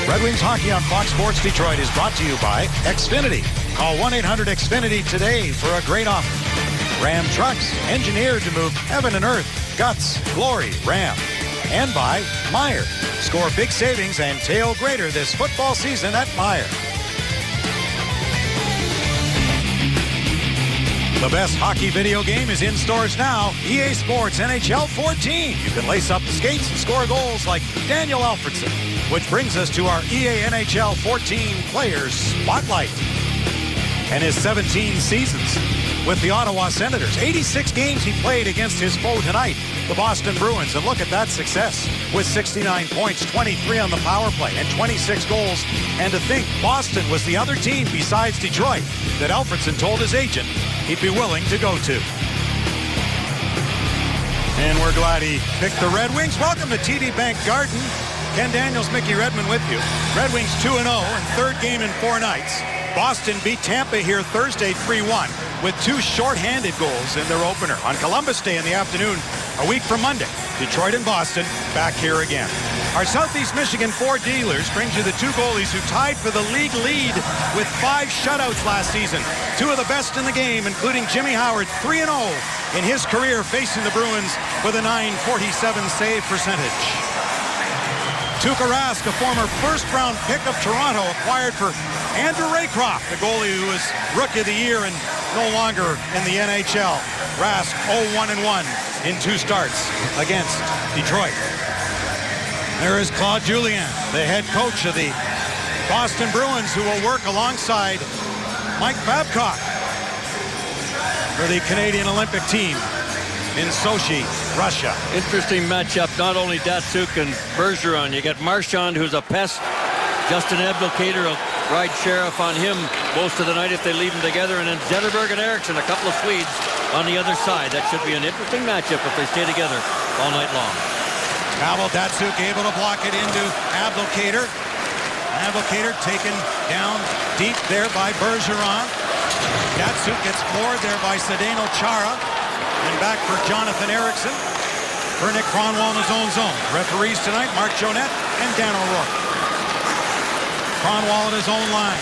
Red Wings hockey on Fox Sports Detroit is brought to you by Xfinity. Call 1-800-XFINITY today for a great offer. Ram Trucks, engineered to move heaven and earth. Guts, glory, Ram. And by Meijer. Score big savings and tail greater this football season at Meijer. The best hockey video game is in stores now. EA Sports NHL 14. You can lace up the skates and score goals like Daniel Alfredsson. Which brings us to our EA NHL 14 Players Spotlight. And his 17 seasons with the Ottawa Senators. 86 games he played against his foe tonight, the Boston Bruins. And look at that success with 69 points, 23 on the power play, and 26 goals. And to think Boston was the other team besides Detroit that Alfredsson told his agent he'd be willing to go to. And we're glad he picked the Red Wings. Welcome to TD Bank Garden. Ken Daniels, Mickey Redmond with you. Red Wings 2-0 and third game in 4 nights. Boston beat Tampa here Thursday 3-1 with 2 shorthanded goals in their opener. On Columbus Day in the afternoon, a week from Monday, Detroit and Boston back here again. Our Southeast Michigan 4 dealers brings you the 2 goalies who tied for the league lead with 5 shutouts last season. 2 of the best in the game, including Jimmy Howard, 3-0 in his career facing the Bruins with a .947 save percentage. Tuukka Rask, a former first-round pick of Toronto, acquired for Andrew Raycroft, the goalie who was Rookie of the Year and no longer in the NHL. Rask 0-1-1 in 2 starts against Detroit. There is Claude Julien, the head coach of the Boston Bruins, who will work alongside Mike Babcock for the Canadian Olympic team in Sochi, Russia. Interesting matchup, not only Datsyuk and Bergeron. You got Marchand, who's a pest. Justin Abdelkader will ride sheriff on him most of the night if they leave them together. And then Zetterberg and Eriksson, a couple of Swedes on the other side. That should be an interesting matchup if they stay together all night long. Pavel Datsyuk able to block it into Abdelkader. Abdelkader taken down deep there by Bergeron. Datsyuk gets floored there by Zdeno Chara. And back for Jonathan Eriksson. For Nick Kronwall in his own zone. Referees tonight, Mark Jonette and Dan O'Rourke. Kronwall at his own line.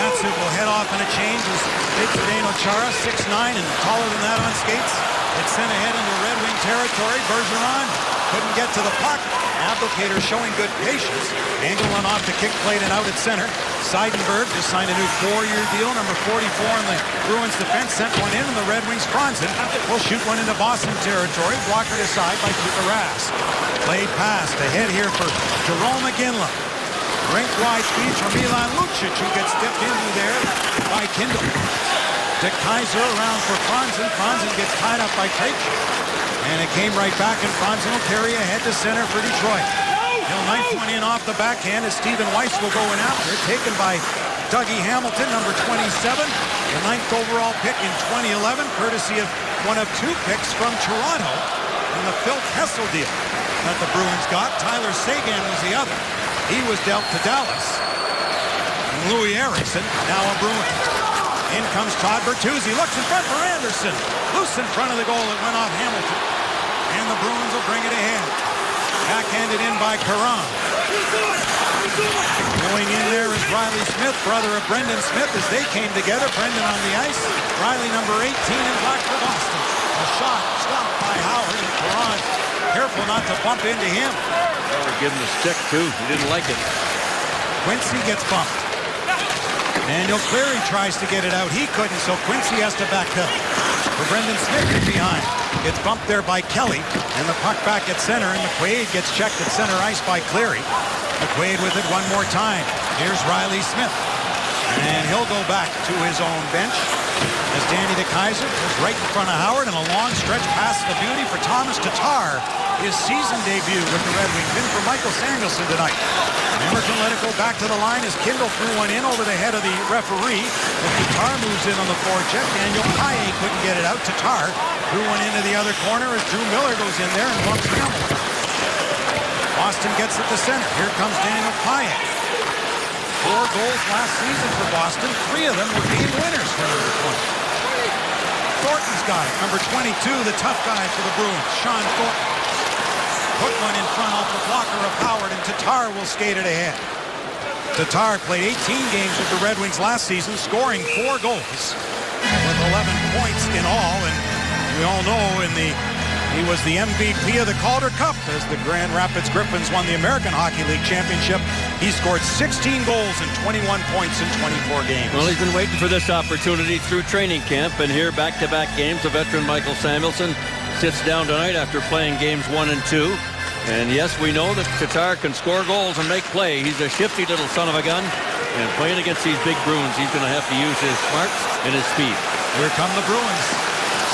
Datsyuk will head off in a change as big Zdeno Chara, 6'9" and taller than that on skates. It's sent ahead into Red Wing territory. Bergeron couldn't get to the puck. Abdelkader showing good patience. Angle went off the kick plate and out at center. Seidenberg just signed a new 4-year deal. Number 44 in the Bruins defense sent one in, and the Red Wings Franzen will shoot one into Boston territory. Blocked aside by Tuukka Rask. Played pass ahead here for Jerome McGinley. Rink wide speed from Milan Lucic, who gets dipped into there by Kindle. De Kaiser around for Franzen. Franzen gets tied up by Krejci. And it came right back, and Franzen will carry ahead to center for Detroit. He'll knife one in off the backhand as Stephen Weiss will go in after it. Taken by Dougie Hamilton, number 27. The 9th overall pick in 2011, courtesy of one of 2 picks from Toronto in the Phil Kessel deal that the Bruins got. Tyler Seguin was the other. He was dealt to Dallas. And Louis Eriksson, now a Bruin. In comes Todd Bertuzzi. Looks in front for Anderson. Loose in front of the goal. It went off Hamilton. And the Bruins will bring it ahead. Backhanded in by Caron. Going in there is Riley Smith, brother of Brendan Smith, as they came together. Brendan on the ice. Riley number 18 in black for Boston. A shot stopped by Howard, and Caron careful not to bump into him. They were giving the stick too. He didn't like it. Quincy gets bumped. Daniel Cleary tries to get it out. He couldn't, so Quincy has to backpedal. For Brendan Smith is behind. Gets bumped there by Kelly. And the puck back at center, and McQuaid gets checked at center ice by Cleary. McQuaid with it one more time. Here's Riley Smith. And he'll go back to his own bench as Danny DeKeyser is right in front of Howard, and a long stretch pass to beauty for Thomas Tatar. His season debut with the Red Wings. In for Michael Samuelsson tonight. Emerson let it go back to the line as Kindle threw one in over the head of the referee. As Tatar moves in on the forecheck, Daniel Paille couldn't get it out. Tatar threw one into the other corner as Drew Miller goes in there and bumps Hamilton. Boston gets it to center. Here comes Daniel Paille. 4 goals last season for Boston. 3 of them were game winners for number 20. Thornton's got it. Number 22, the tough guy for the Bruins, Sean Thornton. Put one in front off the blocker of Howard, and Tatar will skate it ahead. Tatar played 18 games with the Red Wings last season, scoring 4 goals with 11 points in all. And we all know he was the MVP of the Calder Cup as the Grand Rapids Griffins won the American Hockey League Championship. He scored 16 goals and 21 points in 24 games. Well, he's been waiting for this opportunity through training camp, and here back-to-back games. The veteran Michael Samuelsson sits down tonight after playing games 1 and 2. And yes, we know that Tatar can score goals and make play. He's a shifty little son of a gun. And playing against these big Bruins, he's going to have to use his smarts and his speed. Here come the Bruins.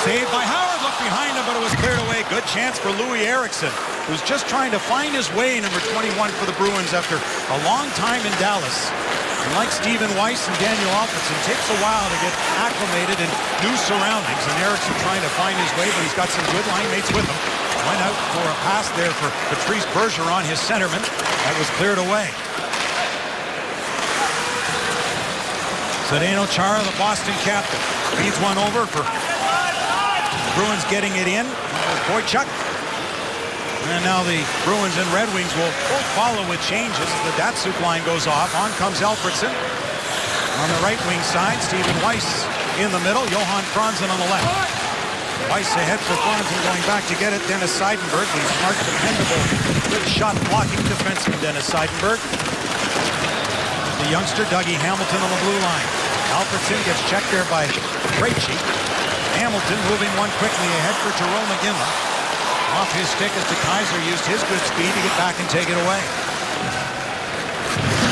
Saved by Howard. Looked behind him, but it was cleared away. Good chance for Louis Eriksson, who's just trying to find his way, number 21 for the Bruins after a long time in Dallas. And like Stephen Weiss and Daniel Alfredson, takes a while to get acclimated in new surroundings. And Eriksson trying to find his way, but he's got some good line mates with him. Went out for a pass there for Patrice Bergeron, his centerman. That was cleared away. Zdeno Chara, the Boston captain, feeds one over for Bruins getting it in. Boychuk. And now the Bruins and Red Wings will both follow with changes. The Datsuk line goes off. On comes Alfredson. On the right wing side, Stephen Weiss in the middle. Johan Franzen on the left. Weiss ahead for Franzen, going back to get it. Dennis Seidenberg, the smart, dependable, good shot blocking defenseman Dennis Seidenberg. The youngster Dougie Hamilton on the blue line. Alfredson gets checked there by Krejci. Hamilton moving one quickly ahead for Jarome Iginla. Off his stick as DeKeyser used his good speed to get back and take it away.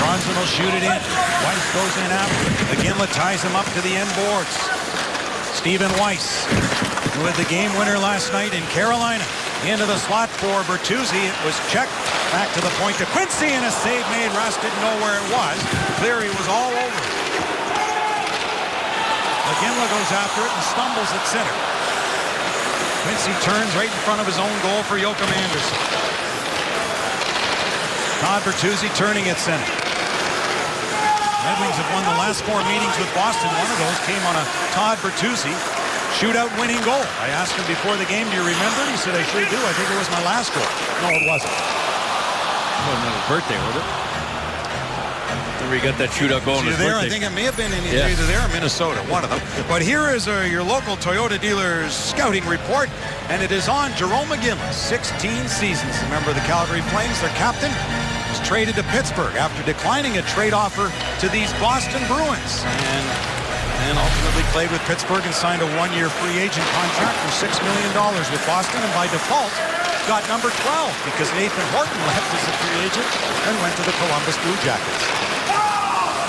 Franzen will shoot it in. Weiss goes in after. Iginla ties him up to the end boards. Stephen Weiss with the game winner last night in Carolina. Into the slot for Bertuzzi. It was checked. Back to the point to Quincy, and a save made. Russ didn't know where it was. Cleary was all over it. Iginla goes after it and stumbles at center. Quincy turns right in front of his own goal for Joachim Andersen. Todd Bertuzzi turning at center. Red Wings have won the last 4 meetings with Boston. One of those came on a Todd Bertuzzi shootout winning goal. I asked him before the game, do you remember it? He said, I sure do. I think it was my last goal. No, it wasn't. It wasn't his birthday, was it? We got that shootout goal on his there, birthday. I think it may have been either there or Minnesota, one of them. But here is your local Toyota dealer's scouting report, and it is on Jarome Iginla. 16 seasons. Remember the Calgary Flames, their captain, was traded to Pittsburgh after declining a trade offer to these Boston Bruins. And ultimately played with Pittsburgh and signed a 1-year free agent contract for $6 million with Boston, and by default got number 12 because Nathan Horton left as a free agent and went to the Columbus Blue Jackets.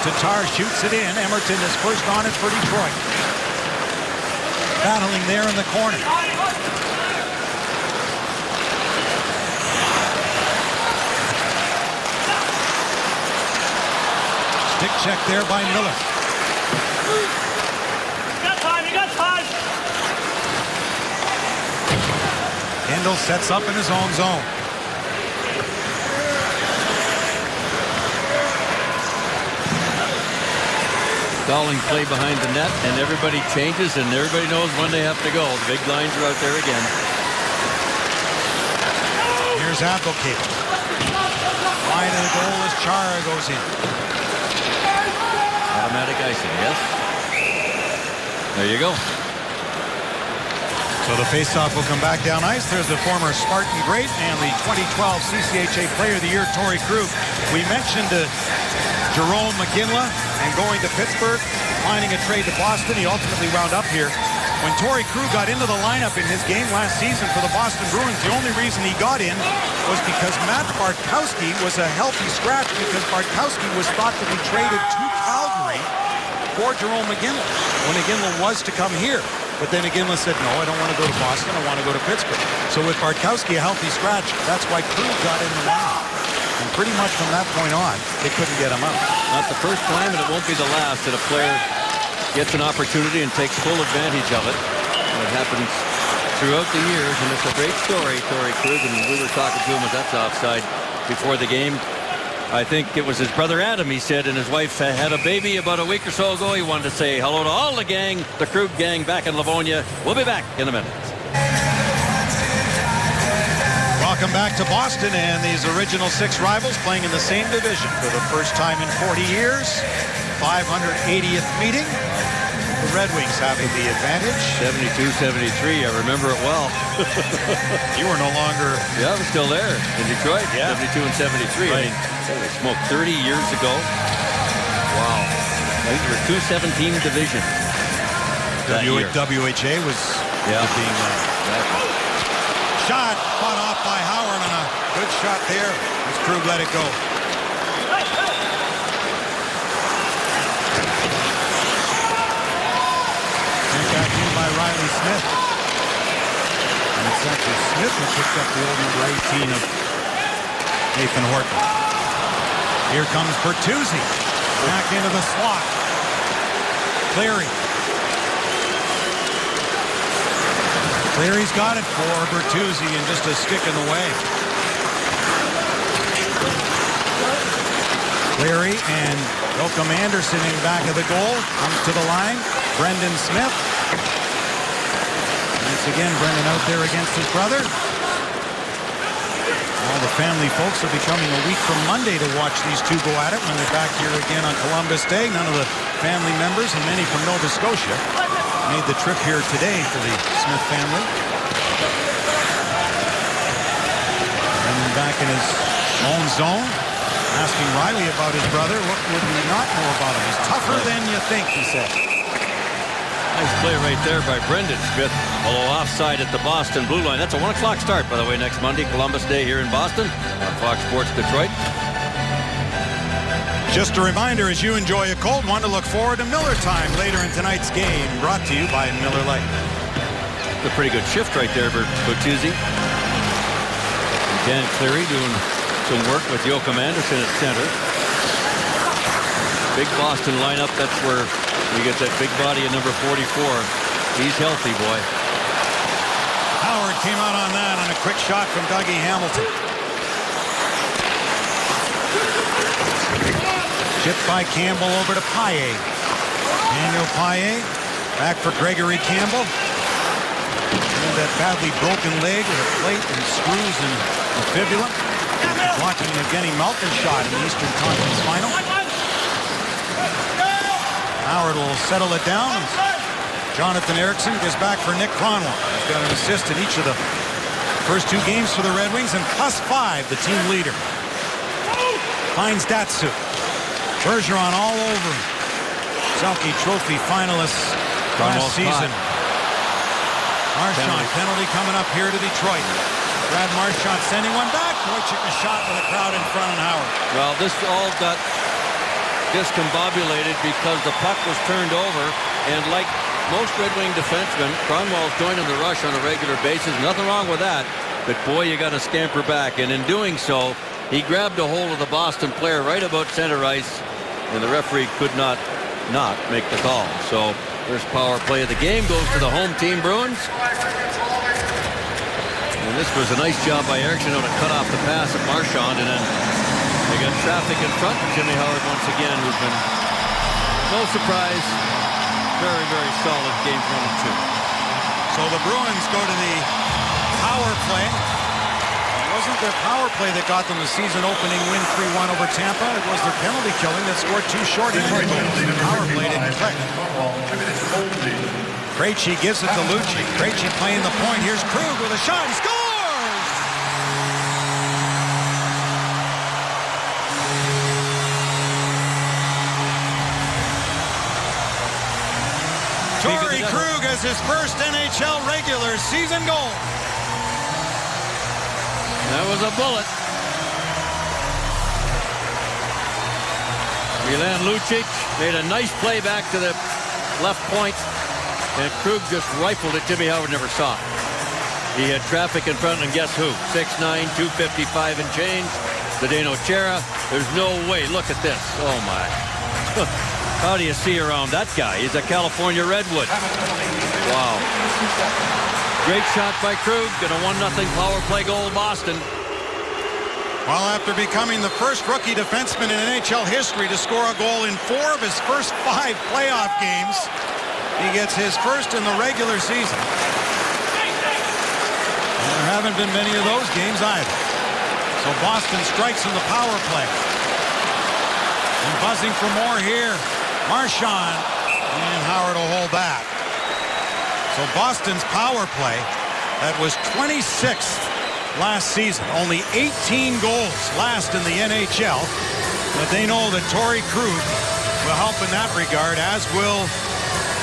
Tatar shoots it in. Emerton is first on it for Detroit. Battling there in the corner. Stick check there by Miller. You got time, you got time. Kendall sets up in his own zone. Stalling play behind the net, and everybody changes, and everybody knows when they have to go. The big lines are out there again. Here's Abdelkader. Wide of the goal as Chara goes in. Automatic icing, yes? There you go. So the faceoff will come back down ice. There's the former Spartan great and the 2012 CCHA Player of the Year, Torrey Krug. We mentioned Jarome Iginla and going to Pittsburgh, finding a trade to Boston. He ultimately wound up here. When Torrey Krug got into the lineup in his game last season for the Boston Bruins, the only reason he got in was because Matt Bartkowski was a healthy scratch because Bartkowski was thought to be traded to Calgary for Jarome Iginla when Iginla was to come here. But then Iginla said, no, I don't want to go to Boston. I want to go to Pittsburgh. So with Bartkowski a healthy scratch, that's why Krug got in the lineup. And pretty much from that point on, they couldn't get him out. Not the first time, and it won't be the last that a player gets an opportunity and takes full advantage of it. And it happens throughout the years, and it's a great story, Torrey Krug, and we were talking to him as that's offside before the game. I think it was his brother Adam, he said, and his wife had a baby about a week or so ago. He wanted to say hello to all the gang, the Krug gang back in Livonia. We'll be back in a minute. Welcome Welcome back to Boston, and these original 6 rivals playing in the same division for the first time in 40 years. 580th meeting. The Red Wings having the advantage. 72-73. I remember it well. You were no longer... Yeah, I was still there in Detroit. Yeah. 72 and 73. Right. I mean, holy smoke, 30 years ago. Wow. I think there were 2 17 divisions that year. WHA was being... Shot fought off by Howard, and a good shot there as Krug let it go. And back in by Riley Smith. And it's actually Smith who picked up the old number 18 of Nathan Horton. Here comes Bertuzzi. Back into the slot. Cleary. Cleary's got it for Bertuzzi, and just a stick in the way. Cleary and Joakim Anderson in back of the goal. Comes to the line. Brendan Smith. Once again, Brendan out there against his brother. All the family folks will be coming a week from Monday to watch these two go at it when they're back here again on Columbus Day. None of the family members, and many from Nova Scotia, made the trip here today for the Smith family. And then back in his own zone, asking Riley about his brother. What would we not know about him? He's tougher than you think, he said. Nice play right there by Brendan Smith. Although offside at the Boston blue line. That's a 1 o'clock start, by the way, next Monday, Columbus Day here in Boston on Fox Sports Detroit. Just a reminder, as you enjoy a cold one, to look forward to Miller Time later in tonight's game, brought to you by Miller Lite. A pretty good shift right there for Bertuzzi. Dan Cleary doing some work with Joakim Anderson at center. Big Boston lineup. That's where you get that big body of number 44. He's healthy, boy. Howard came out on that on a quick shot from Dougie Hamilton. Chipped by Campbell over to Paille. Daniel Paille back for Gregory Campbell. And that badly broken leg with a plate and screws and a fibula. Blocking Evgeny Malkin's shot in the Eastern Conference Final. Howard will settle it down. Jonathan Ericsson goes back for Nick Kronwall. He's got an assist in each of the first 2 games for the Red Wings, and +5, the team leader. Finds Datsuk. Bergeron all over him. Selke Trophy finalists last season. Marchand penalty coming up here to Detroit. Brad Marchand sending one back. Wojcik a shot with a crowd in front of Howard. Well, this all got discombobulated because the puck was turned over, and like most Red Wing defensemen, Kronwall's joining the rush on a regular basis. Nothing wrong with that, but boy, you got to scamper back, and in doing so, he grabbed a hold of the Boston player right about center ice, and the referee could not make the call. So first power play of the game goes to the home team, Bruins. And this was a nice job by Ericsson to cut off the pass of Marchand, and then they got traffic in front. Jimmy Howard once again, who's been no surprise, very, very solid games 1 and 2. So the Bruins go to the power play. It wasn't their power play that got them the season opening win 3-1 over Tampa. It was their penalty killing that scored 2 shorthanded goals. The power play didn't click. Krejci gives it to Lucic. Krejci playing the point. Here's Krug with a shot. He scores! Torrey Krug has his first NHL regular season goal. That was a bullet. Milan Lucic made a nice play back to the left point, and Krug just rifled it. Jimmy Howard never saw it. He had traffic in front, and guess who? 6'9", 255 and change. Zdeno Chara. There's no way. Look at this. Oh, my. How do you see around that guy? He's a California Redwood. Wow. Great shot by Krug. And a 1-0 power play goal, Boston. Well, after becoming the first rookie defenseman in NHL history to score a goal in 4 of his first 5 playoff games, he gets his first in the regular season. And there haven't been many of those games either. So Boston strikes in the power play. And buzzing for more here. Marchand, and Howard will hold that. So Boston's power play, that was 26th last season. Only 18 goals last in the NHL. But they know that Torrey Krug will help in that regard, as will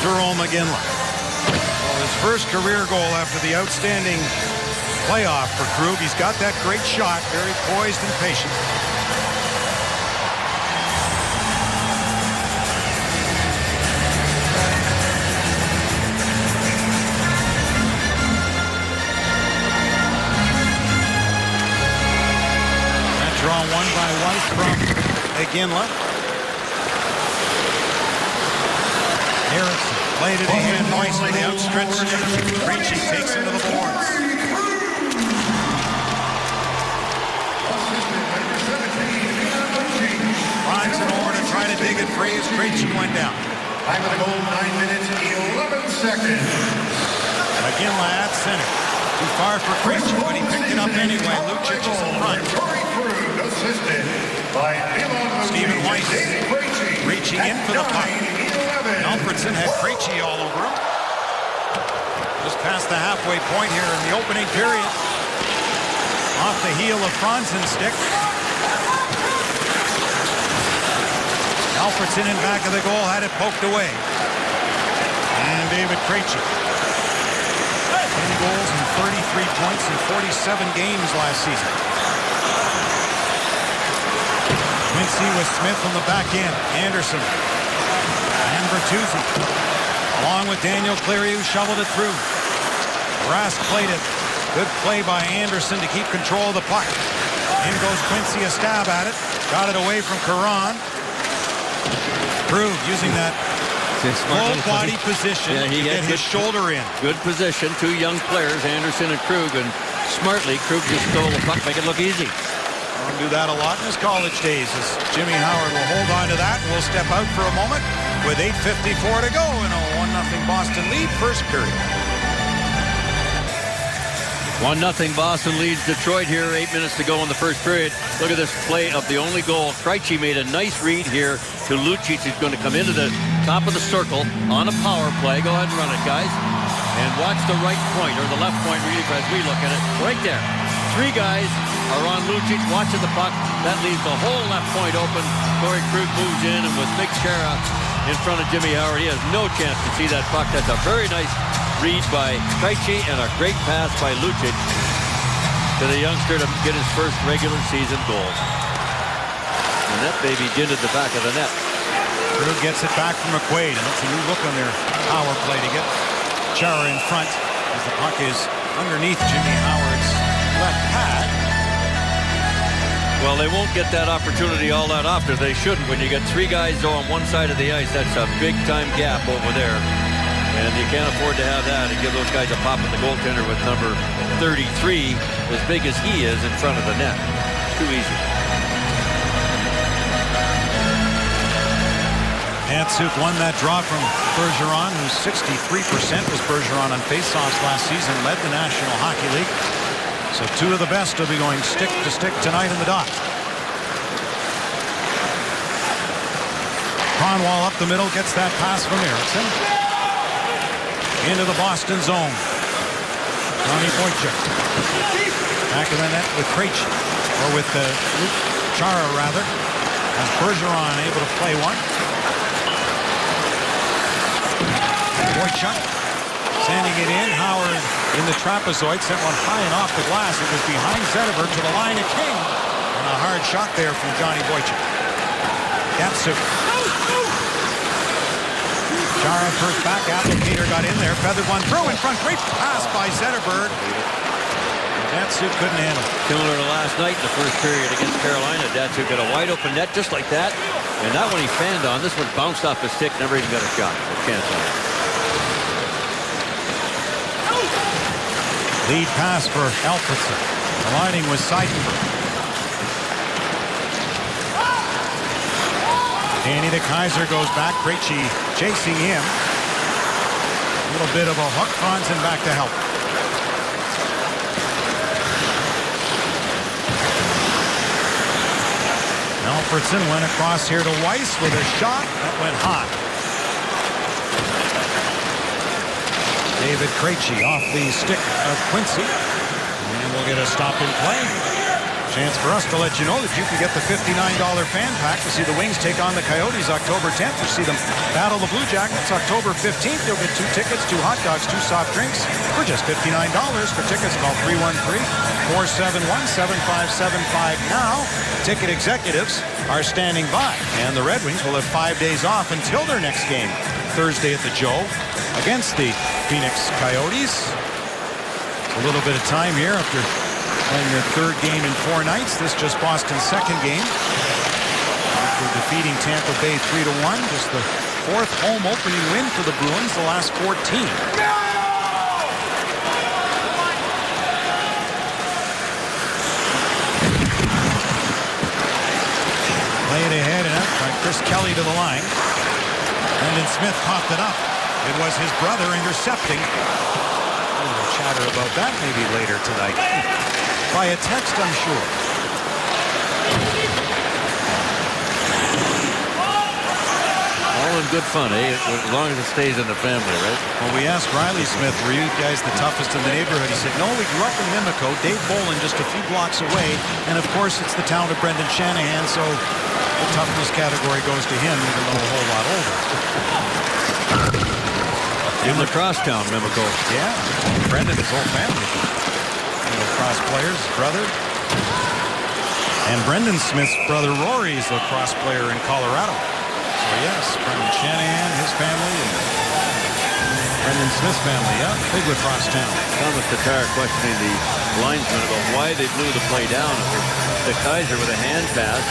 Jarome Iginla. Well, his first career goal after the outstanding playoff for Krug. He's got that great shot, very poised and patient. That draw won by White from Iginla. Eriksson played it ahead nicely, outstretched. Krejci takes him to the boards. Finds it over to try to dig it free as Krejci went down. Time of the goal, 9 minutes, 11 seconds. Iginla at center. Too far for Krejci, but he picked it up anyway. Lucic is in front. Torrey Krug, assisted by Stephen Weiss reaching in for the puck. Alfredson had Krejci all over him. Just past the halfway point here in the opening period. Off the heel of Franzen's stick. Alfredson in back of the goal had it poked away. And David Krejci. 10 goals and 33 points in 47 games last season. Quincy with Smith on the back end. Anderson. And Bertuzzi. Along with Daniel Cleary, who shoveled it through. Rask played it. Good play by Anderson to keep control of the puck. In goes Quincy, a stab at it. Got it away from Caron. Krug using that low body position to get his shoulder in. Good position. Two young players, Anderson and Krug, and smartly, Krug just stole the puck, make it look easy. He'll do that a lot in his college days, as Jimmy Howard will hold on to that. And we'll step out for a moment with 8:54 to go in a 1-0 Boston lead, first period. 1-0 Boston leads Detroit here. 8 minutes to go in the first period. Look at this play of the only goal. Krejci made a nice read here to Lucic, who's going to come into the top of the circle on a power play. Go ahead and run it, guys. And watch the right point, or the left point, really, as we look at it. Right there. Three guys are on Lucic watching the puck. That leaves the whole left point open. Torrey Krug moves in, and with Mick Chara in front of Jimmy Howard, he has no chance to see that puck. That's a very nice read by Krejci and a great pass by Lucic to the youngster to get his first regular season goal. And that baby did at the back of the net. Krug gets it back from McQuaid, and that's a new look on their power play to get Chara in front as the puck is underneath Jimmy Howard's left pad. Well, they won't get that opportunity all that often. They shouldn't. When you get three guys on one side of the ice, that's a big-time gap over there. And you can't afford to have that and give those guys a pop at the goaltender with number 33, as big as he is, in front of the net. Too easy. Datsuk won that draw from Bergeron, whose 63% was Bergeron on faceoffs last season, led the National Hockey League. So two of the best will be going stick to stick tonight in the dot. Kronwall up the middle, gets that pass from Eriksson. Into the Boston zone. Johnny Boychuk. Back of the net with Krejci, or with Chara rather. And Bergeron able to play one. Boychuk sending it in. Howard in the trapezoid, sent one high and off the glass. It was behind Zetterberg to the line of King. And a hard shot there from Johnny Boychuk. Datsuk. Chara first back, applicator got in there, feathered one through in front, great pass by Zetterberg. Datsuk couldn't handle it. Similar to last night in the first period against Carolina, Datsuk got a wide open net just like that. And that one he fanned on, this one bounced off his stick, never even got a shot. A chance on it. Lead pass for Alfredson. Aligning with Seidenberg. Danny DeKeyser goes back. Krejci chasing him. A little bit of a hook. Franzen back to help. Alfredson went across here to Weiss with a shot that went high. David Krejci off the stick of Quincy. And we'll get a stop in play. Chance for us to let you know that you can get the $59 fan pack to see the Wings take on the Coyotes October 10th. To see them battle the Blue Jackets October 15th. You'll get 2 tickets, 2 hot dogs, 2 soft drinks for just $59. For tickets, call 313-471-7575 now. Ticket executives are standing by. And the Red Wings will have 5 days off until their next game, Thursday at the Joe against the Phoenix Coyotes. A little bit of time here after playing their 3rd game in 4 nights. This just Boston's 2nd game. After defeating Tampa Bay 3-1. Just the 4th home opening win for the Bruins, the last 14. Played ahead and up by Chris Kelly to the line. Brendan Smith popped it up. It was his brother intercepting. A little chatter about that maybe later tonight. By a text, I'm sure. All in good fun, eh? As long as it stays in the family, right? Well, we asked Riley Smith, were you guys the toughest in the neighborhood? He said, no, we grew up in Mimico. Dave Bolin just a few blocks away. And, of course, it's the town of Brendan Shanahan, so the toughness category goes to him, even though a whole lot older. In the crosstown, Mimico. Yeah, Brendan, his whole family. Lacrosse players, brother. And Brendan Smith's brother Rory is a lacrosse player in Colorado. So yes, Brendan Shanahan, his family, and Brendan Smith's family, yeah, big lacrosse town. Thomas Tatar questioning the linesman about why they blew the play down. If it was the Kaiser with a hand pass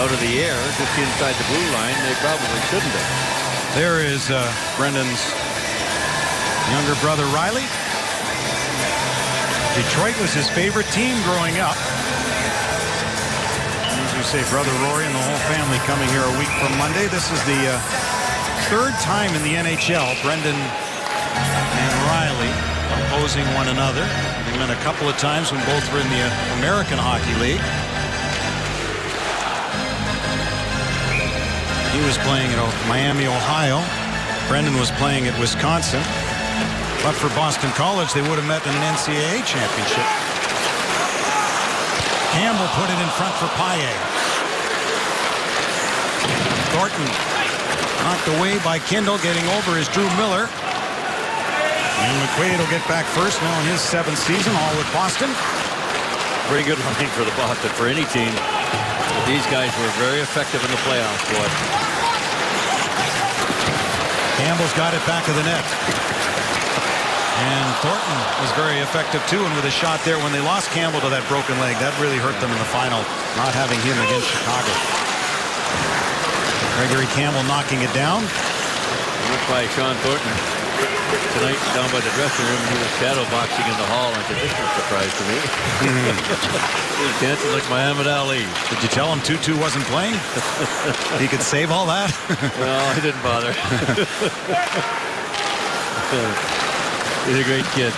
out of the air just inside the blue line, they probably shouldn't have. There is Brendan's younger brother Riley. Detroit was his favorite team growing up. As we say, brother Rory and the whole family coming here a week from Monday. This is the 3rd time in the NHL Brendan and Riley opposing one another. They met a couple of times when both were in the American Hockey League. He was playing at Miami, Ohio. Brendan was playing at Wisconsin. But for Boston College, they would have met in an NCAA championship. Campbell put it in front for Paille. Thornton knocked away by Kindle. Getting over is Drew Miller. And McQuaid will get back first now in his 7th season, all with Boston. Pretty good running for the Boston for any team. But these guys were very effective in the playoffs, boy. Campbell's got it back of the net. And Thornton was very effective, too. And with a shot there when they lost Campbell to that broken leg, that really hurt them in the final, not having him against Chicago. Gregory Campbell knocking it down. Looked by Sean Thornton tonight down by the dressing room. He was shadow boxing in the hall. I said, this is a surprise to me. He was dancing like Muhammad Ali. Did you tell him Tutu wasn't playing? He could save all that? No, he didn't bother. He's a great kid.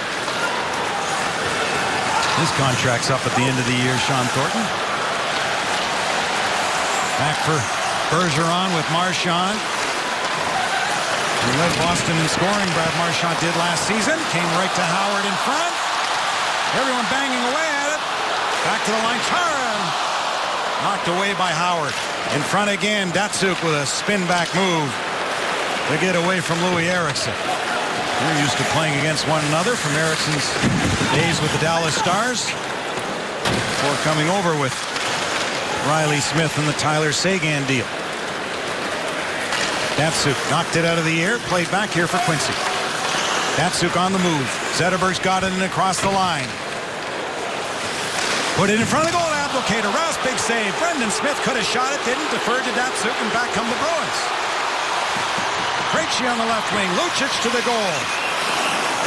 His contract's up at the end of the year, Sean Thornton. Back for Bergeron with Marchand. He led Boston in scoring, Brad Marchand did last season. Came right to Howard in front. Everyone banging away at it. Back to the line, Chara. Knocked away by Howard. In front again, Datsuk with a spin-back move to get away from Louis Eriksson. They're used to playing against one another from Eriksson's days with the Dallas Stars. Before coming over with Riley Smith and the Tyler Seguin deal. Datsuk knocked it out of the air, played back here for Quincy. Datsuk on the move. Zetterberg's got it and across the line. Put it in front of the goal. Abdelkader. Rouse, big save. Brendan Smith could have shot it, didn't. Deferred to Datsuk, and back come the Bruins. Krejci on the left wing. Lucic to the goal.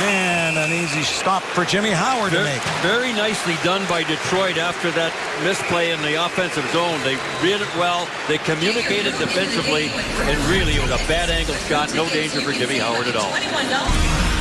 And an easy stop for Jimmy Howard to make. Very nicely done by Detroit after that misplay in the offensive zone. They did it well. They communicated defensively, and really it was a bad angle shot. No danger for Jimmy Howard at all.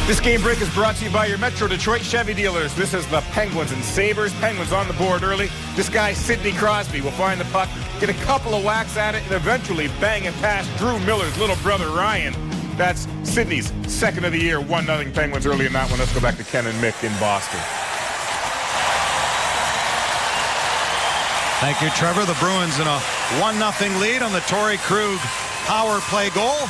This game break is brought to you by your Metro Detroit Chevy dealers. This is the Penguins and Sabres. Penguins on the board early. This guy, Sidney Crosby, will find the puck, get a couple of whacks at it, and eventually bang it past Drew Miller's little brother, Ryan. That's Sidney's second of the year. 1-0 Penguins early in that one. Let's go back to Ken and Mick in Boston. Thank you, Trevor. The Bruins in a 1-0 lead on the Torrey Krug power play goal.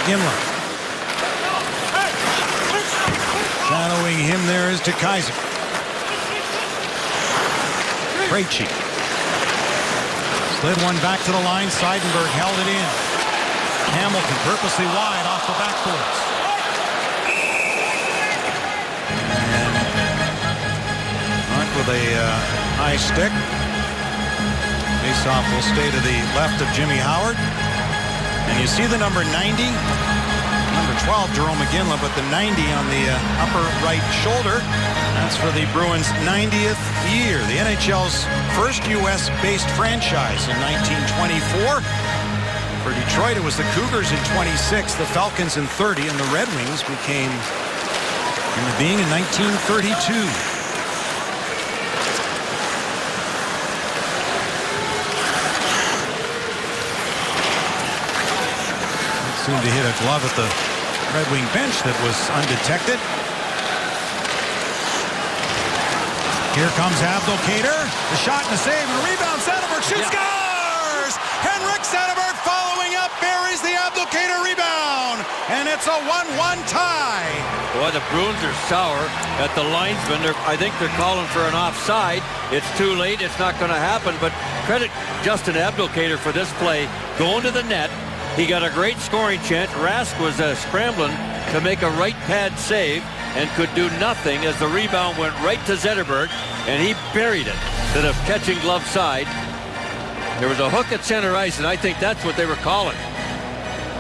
Ginla. Shadowing him there is to Kaiser. Krejci. Slid one back to the line. Seidenberg held it in. Hamilton purposely wide off the backboards. Hunt with a high stick. Faceoff will stay to the left of Jimmy Howard. And you see the number 90, number 12, Jerome McGinley, but the 90 on the upper right shoulder. That's for the Bruins' 90th year. The NHL's first U.S.-based franchise in 1924. For Detroit, it was the Cougars in 26, the Falcons in 30, and the Red Wings became into being in 1932. Seemed to hit a glove at the Red Wing bench that was undetected. Here comes Abdelkader. The shot and the save and a rebound. Zetterberg shoots, scores! Henrik Zetterberg following up, buries the Abdelkader rebound. And it's a 1-1 tie. Boy, the Bruins are sour at the linesman. I think they're calling for an offside. It's too late. It's not going to happen. But credit Justin Abdelkader for this play. Going to the net. He got a great scoring chance. Rask was scrambling to make a right pad save and could do nothing as the rebound went right to Zetterberg, and he buried it to the catching glove side. There was a hook at center ice, and I think that's what they were calling.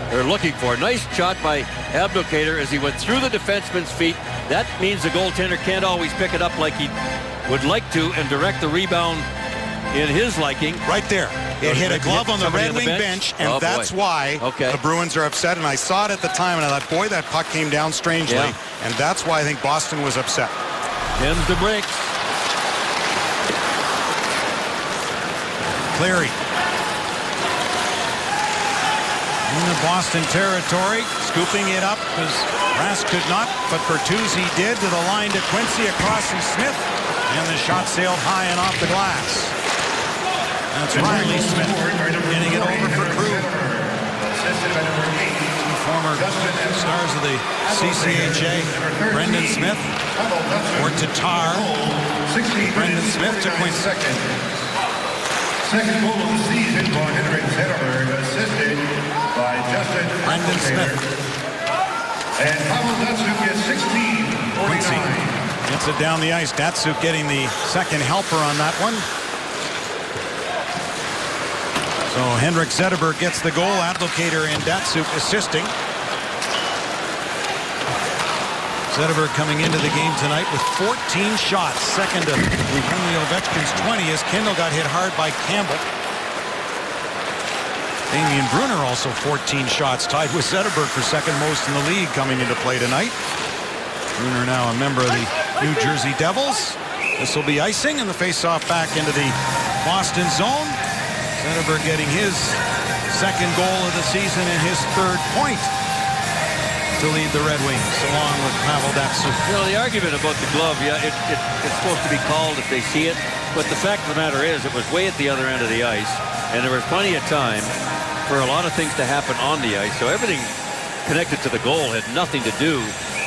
They're looking for. Nice shot by Abdelkader as he went through the defenseman's feet. That means the goaltender can't always pick it up like he would like to and direct the rebound in his liking. Right there. It hit a glove on the Red Wing bench, and that's why the Bruins are upset. And I saw it at the time, and I thought, boy, that puck came down strangely. Yeah. And that's why I think Boston was upset. Hems the break. Cleary. In the Boston territory, scooping it up as Rask could not, but Bertuzzi did to the line to Quincy across from Smith. And the shot sailed high and off the glass. That's Riley Smith getting it over for Krug. Former stars of the CCHA, Brendan Smith, or Tatar. Brendan Smith to Quincy. Second goal of the season for Henrik Zetterberg, assisted by Justin Brendan Smith. And Pavel Datsyuk gets 16-49. Quincy gets it down the ice. Datsyuk getting the second helper on that one. So Henrik Zetterberg gets the goal. Abdelkader and Datsyuk assisting. Zetterberg coming into the game tonight with 14 shots. Second to Evgeny Ovechkin's 20 as Kendall got hit hard by Campbell. Damian Brunner also 14 shots, tied with Zetterberg for second most in the league coming into play tonight. Brunner now a member of the New Jersey Devils. This will be icing and the face-off back into the Boston zone. Zetterberg getting his second goal of the season and his third point to lead the Red Wings, along with Pavel Datsyuk. You know, the argument about the glove, yeah, it's supposed to be called if they see it, but the fact of the matter is it was way at the other end of the ice, and there was plenty of time for a lot of things to happen on the ice, so everything connected to the goal had nothing to do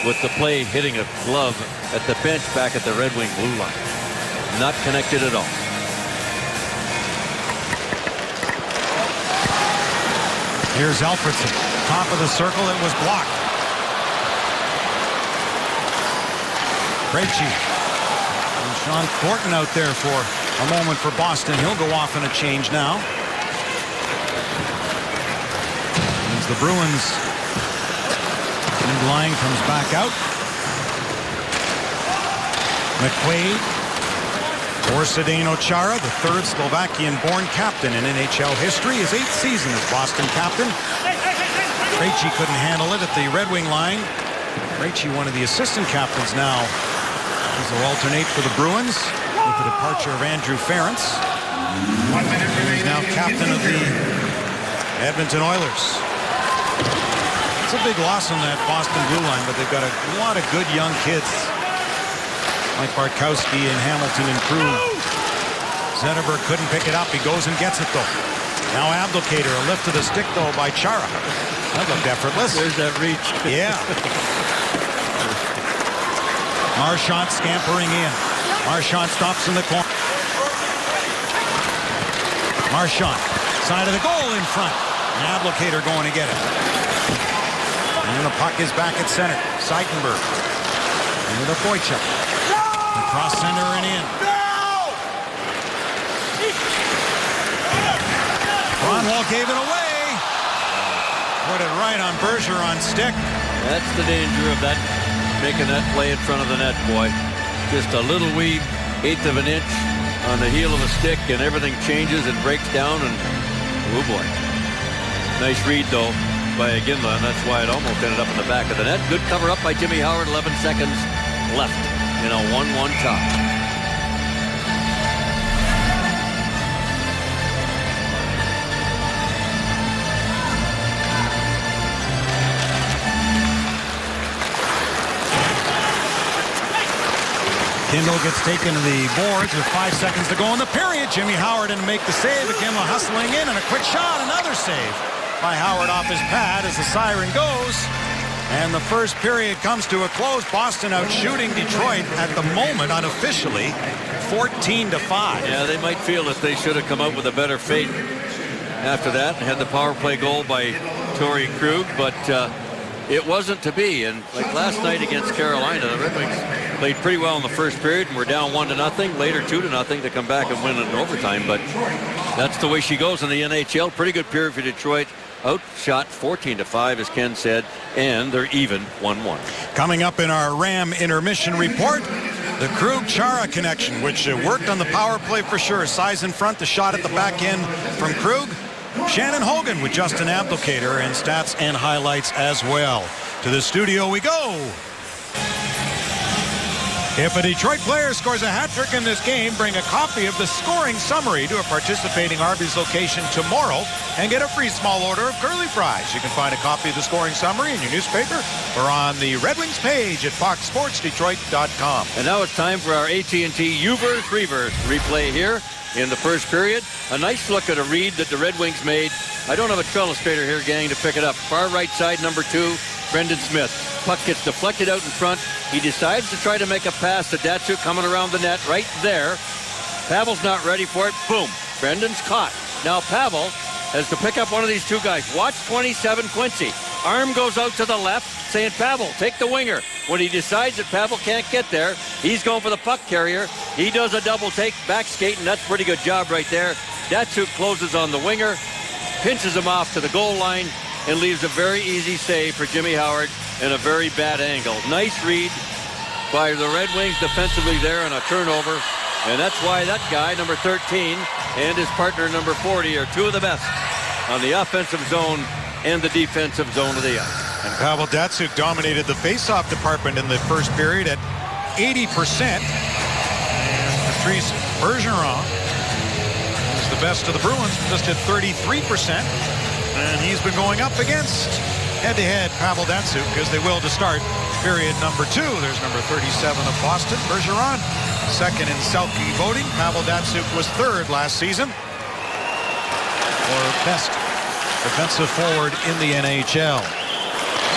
with the play hitting a glove at the bench back at the Red Wing blue line. Not connected at all. Here's Alfredson, top of the circle. It was blocked. Krejci. And Sean Thornton out there for a moment for Boston. He'll go off in a change now. As the Bruins Big line comes back out. McQuaid for Zdeno Chara, the third Slovakian-born captain in NHL history. His 8th season as Boston captain. Krejci couldn't handle it at the Red Wing line. Krejci, one of the assistant captains now. He'll alternate for the Bruins with the departure of Andrew Ference. He's now captain of the Edmonton Oilers. It's a big loss on that Boston blue line, but they've got a lot of good young kids. Mike Bartkowski and Hamilton and Krug. Zetterberg couldn't pick it up. He goes and gets it, though. Now Abdelkader, a lift to the stick, though, by Chara. That looked effortless. There's that reach. Yeah. Marchand scampering in. Marchand stops in the corner. Marchand, side of the goal in front. And Abdelkader going to get it. And the puck is back at center. Seitenberg. Into the Boychuk. Across center and in. Ronwall gave it away. Put it right on Bergeron's stick. That's the danger of that, making that play in front of the net, boy. Just a little wee 1/8 of an inch on the heel of a stick, and everything changes and breaks down, and oh boy. Nice read, though, by Iginla, and that's why it almost ended up in the back of the net. Good cover up by Jimmy Howard. 11 seconds left in a 1-1 tie. Kindle gets taken to the boards with 5 seconds to go in the period. Jimmy Howard in to make the save. Iginla hustling in, and a quick shot. Another save by Howard off his pad as the siren goes. And the first period comes to a close. Boston out shooting Detroit at the moment, unofficially, 14-5. Yeah, they might feel that they should have come out with a better fate after that and had the power play goal by Torrey Krug, but it wasn't to be. And like last night against Carolina, the Red Wings played pretty well in the first period and were down 1-0, later 2-0 to come back and win it in overtime. But that's the way she goes in the NHL. Pretty good period for Detroit. Outshot 14-5, as Ken said, and they're even 1-1. Coming up in our Ram intermission report, the Krug-Chara connection, which worked on the power play for sure. Size in front, the shot at the back end from Krug. Shannon Hogan with Justin Abdelkader, and stats and highlights as well. To the studio we go. If a Detroit player scores a hat trick in this game, bring a copy of the scoring summary to a participating Arby's location tomorrow and get a free small order of curly fries. You can find a copy of the scoring summary in your newspaper or on the Red Wings page at foxsportsdetroit.com. And now it's time for our AT&T U-verse reverse replay here in the first period. A nice look at a read that the Red Wings made. I don't have a illustrator here, gang, to pick it up. Far right side, number 2, Brendan Smith. Puck gets deflected out in front. He decides to try to make a pass to Datsuk coming around the net right there. Pavel's not ready for it. Boom. Brendan's caught. Now Pavel has to pick up one of these two guys. Watch 27 Quincy. Arm goes out to the left, saying, Pavel, take the winger. When he decides that Pavel can't get there, he's going for the puck carrier. He does a double take, back skate, and that's a pretty good job right there. Datsuk closes on the winger, pinches him off to the goal line, and leaves a very easy save for Jimmy Howard in a very bad angle. Nice read by the Red Wings defensively there on a turnover. And that's why that guy, number 13, and his partner, number 40, are two of the best on the offensive zone and the defensive zone of the ice. And Pavel Datsuk dominated the faceoff department in the first period at 80%. And Patrice Bergeron is the best of the Bruins, just at 33%. And he's been going up against head-to-head Pavel Datsuk, as they will to start period number 2. There's number 37 of Boston, Bergeron, second in Selke voting. Pavel Datsuk was third last season for best defensive forward in the NHL.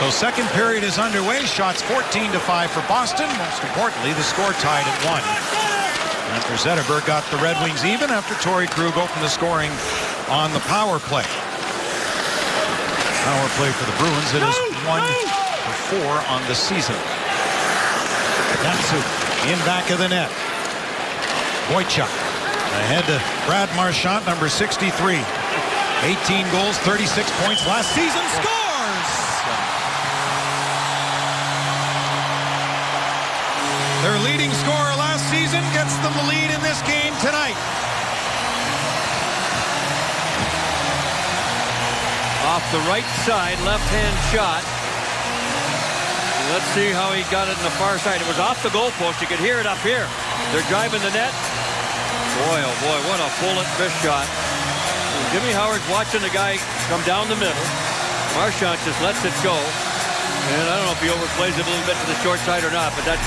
So second period is underway. Shots 14-5 for Boston. Most importantly, the score tied at 1. After Zetterberg got the Red Wings even after Torrey Krug opened the scoring on the power play. Power play for the Bruins. It is 1-4 on the season. Datsuk in back of the net. Boychuk ahead to Brad Marchand, number 63. 18 goals, 36 points last season. Scores! Their leading scorer last season gets them the lead in this game tonight. Off the right side, left-hand shot. Let's see how he got it in the far side. It was off the goalpost. You could hear it up here. They're driving the net. Boy, oh boy, what a bullet fish shot. Jimmy Howard's watching the guy come down the middle. Marchand just lets it go. And I don't know if he overplays it a little bit to the short side or not, but that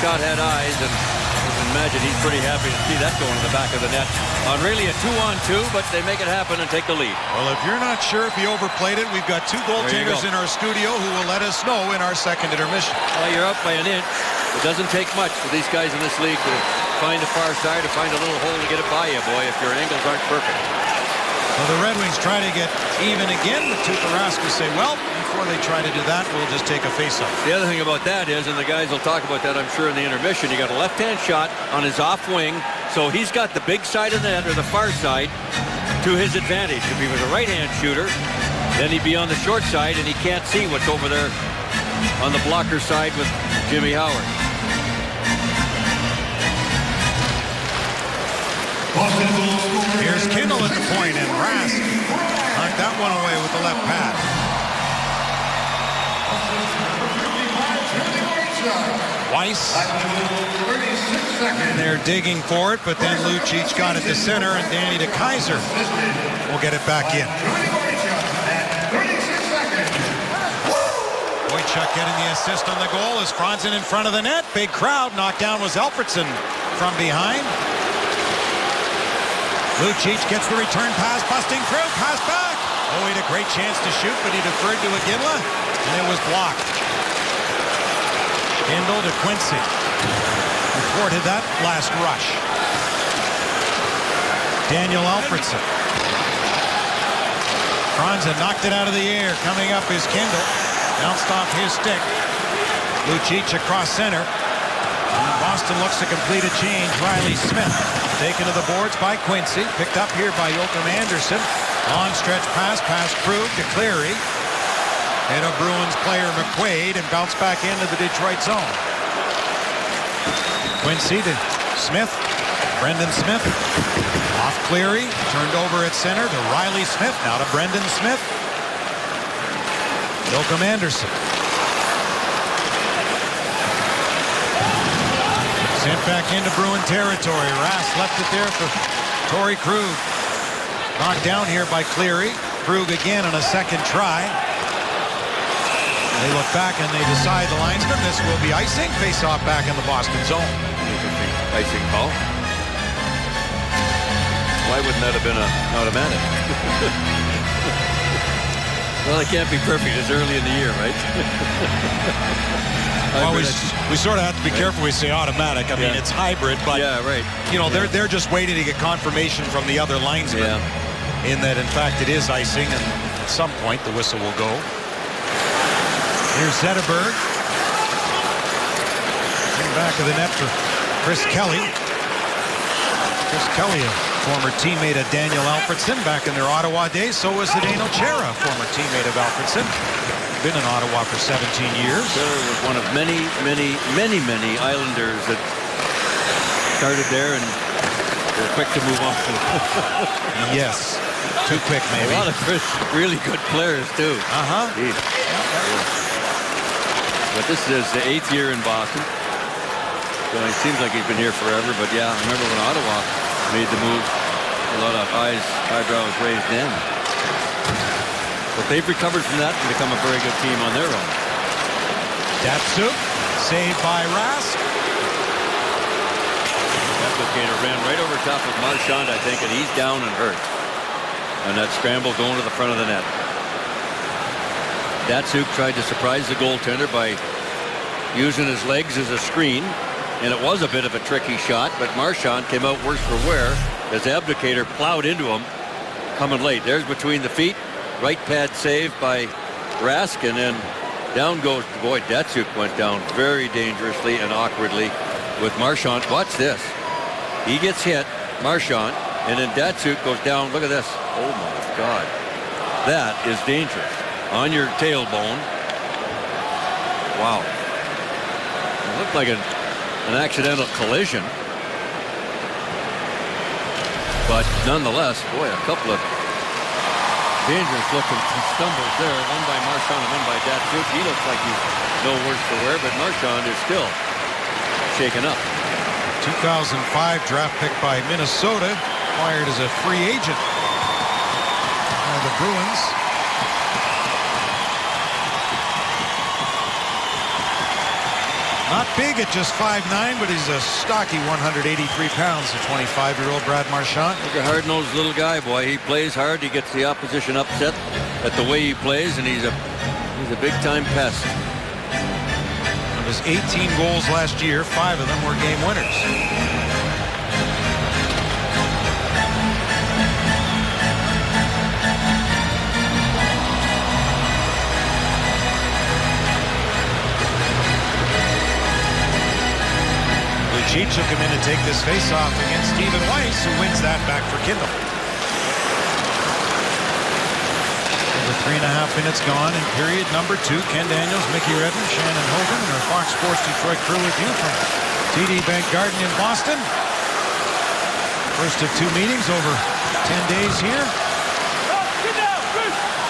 shot had eyes, and you can imagine he's pretty happy to see that going to the back of the net. On really a 2-on-2, but they make it happen and take the lead. Well, if you're not sure if he overplayed it, we've got 2 goaltenders in our studio who will let us know in our second intermission. Well, you're up by an inch. It doesn't take much for these guys in this league to find the far side, to find a little hole to get it by you, boy, if your angles aren't perfect. Well, the Red Wings try to get even again. The Tuukka Rask say, well, before they try to do that, we'll just take a face-off. The other thing about that is, and the guys will talk about that, I'm sure, in the intermission, you got a left-hand shot on his off wing, so he's got the big side of the net, or the far side, to his advantage. If he was a right-hand shooter, then he'd be on the short side, and he can't see what's over there on the blocker side with Jimmy Howard. Here's Kindle at the point, and Rask knocked that one away with the left pad. Weiss. And they're digging for it, but then Lucic got it to center, and Danny DeKeyser will get it back in. Wojciech getting the assist on the goal as Franzen in front of the net. Big crowd. Knocked down was Alfredsson from behind. Lucic gets the return pass, busting through, pass back. Oh, he had a great chance to shoot, but he deferred to Iginla, and it was blocked. Kindle to Quincy. Reported that last rush. Daniel Alfredsson. Franzen knocked it out of the air. Coming up is Kindle. Bounced off his stick. Lucic across center. And Boston looks to complete a change. Riley Smith taken to the boards by Quincy. Picked up here by Joachim Anderson. Long stretch pass past Krug to Cleary. And a Bruins player McQuaid, and bounced back into the Detroit zone. Quincy to Smith. Brendan Smith. Off Cleary. Turned over at center to Riley Smith. Now to Brendan Smith. Joachim Anderson. Sent back into Bruin territory. Rask left it there for Torrey Krug. Knocked down here by Cleary. Krug again on a second try. They look back and they decide, the linesman, this will be icing. Face off back in the Boston zone. Interesting icing call. Why wouldn't that have been an automatic? Well, it can't be perfect. It's early in the year, right? Well, we sort of have to be careful we say automatic. I mean, it's hybrid, but yeah, right. You know, they're just waiting to get confirmation from the other linesman in that, in fact, it is icing, and at some point the whistle will go. Here's Zetterberg. In back of the net for Chris Kelly. Chris Kelly, a former teammate of Daniel Alfredsson back in their Ottawa days. So was Zdeno Chara, former teammate of Alfredsson. Been in Ottawa for 17 years. Chara was one of many Islanders that started there and were quick to move on. Yes. Too quick, maybe. A lot of really good players, too. Indeed. But this is the 8th year in Boston. So it seems like he's been here forever. But yeah, I remember when Ottawa made the move, a lot of eyebrows raised then. But they've recovered from that and become a very good team on their own. Datsuk, saved by Rask. Abdelkader ran right over top of Marchand, I think, and he's down and hurt. And that scramble going to the front of the net. Datsuk tried to surprise the goaltender by using his legs as a screen, and it was a bit of a tricky shot, but Marchand came out worse for wear as Abdelkader plowed into him coming late. There's between the feet, right pad save by Rask, and then down goes, boy, Datsuk went down very dangerously and awkwardly with Marchand. Watch this. He gets hit, Marchand, and then Datsuk goes down. Look at this. Oh my God. That is dangerous. On your tailbone. Wow. It looked like a an accidental collision. But nonetheless, boy, a couple of dangerous looking stumbles there. One by Marchand and one by Datsyuk. He looks like he's no worse for wear, but Marchand is still shaken up. 2005 draft pick by Minnesota, acquired as a free agent by the Bruins. Not big at just 5'9", but he's a stocky 183 pounds, the 25-year-old Brad Marchand. He's a hard-nosed little guy, boy. He plays hard. He gets the opposition upset at the way he plays, and he's a big-time pest. Of his 18 goals last year, 5 of them were game winners. Lucic will come in to take this face-off against Stephen Weiss, who wins that back for Kindle. Over 3.5 minutes gone in period number 2. Ken Daniels, Mickey Redden, Shannon Hogan, and our Fox Sports Detroit crew with you from TD Bank Garden in Boston. First of 2 meetings over 10 days here.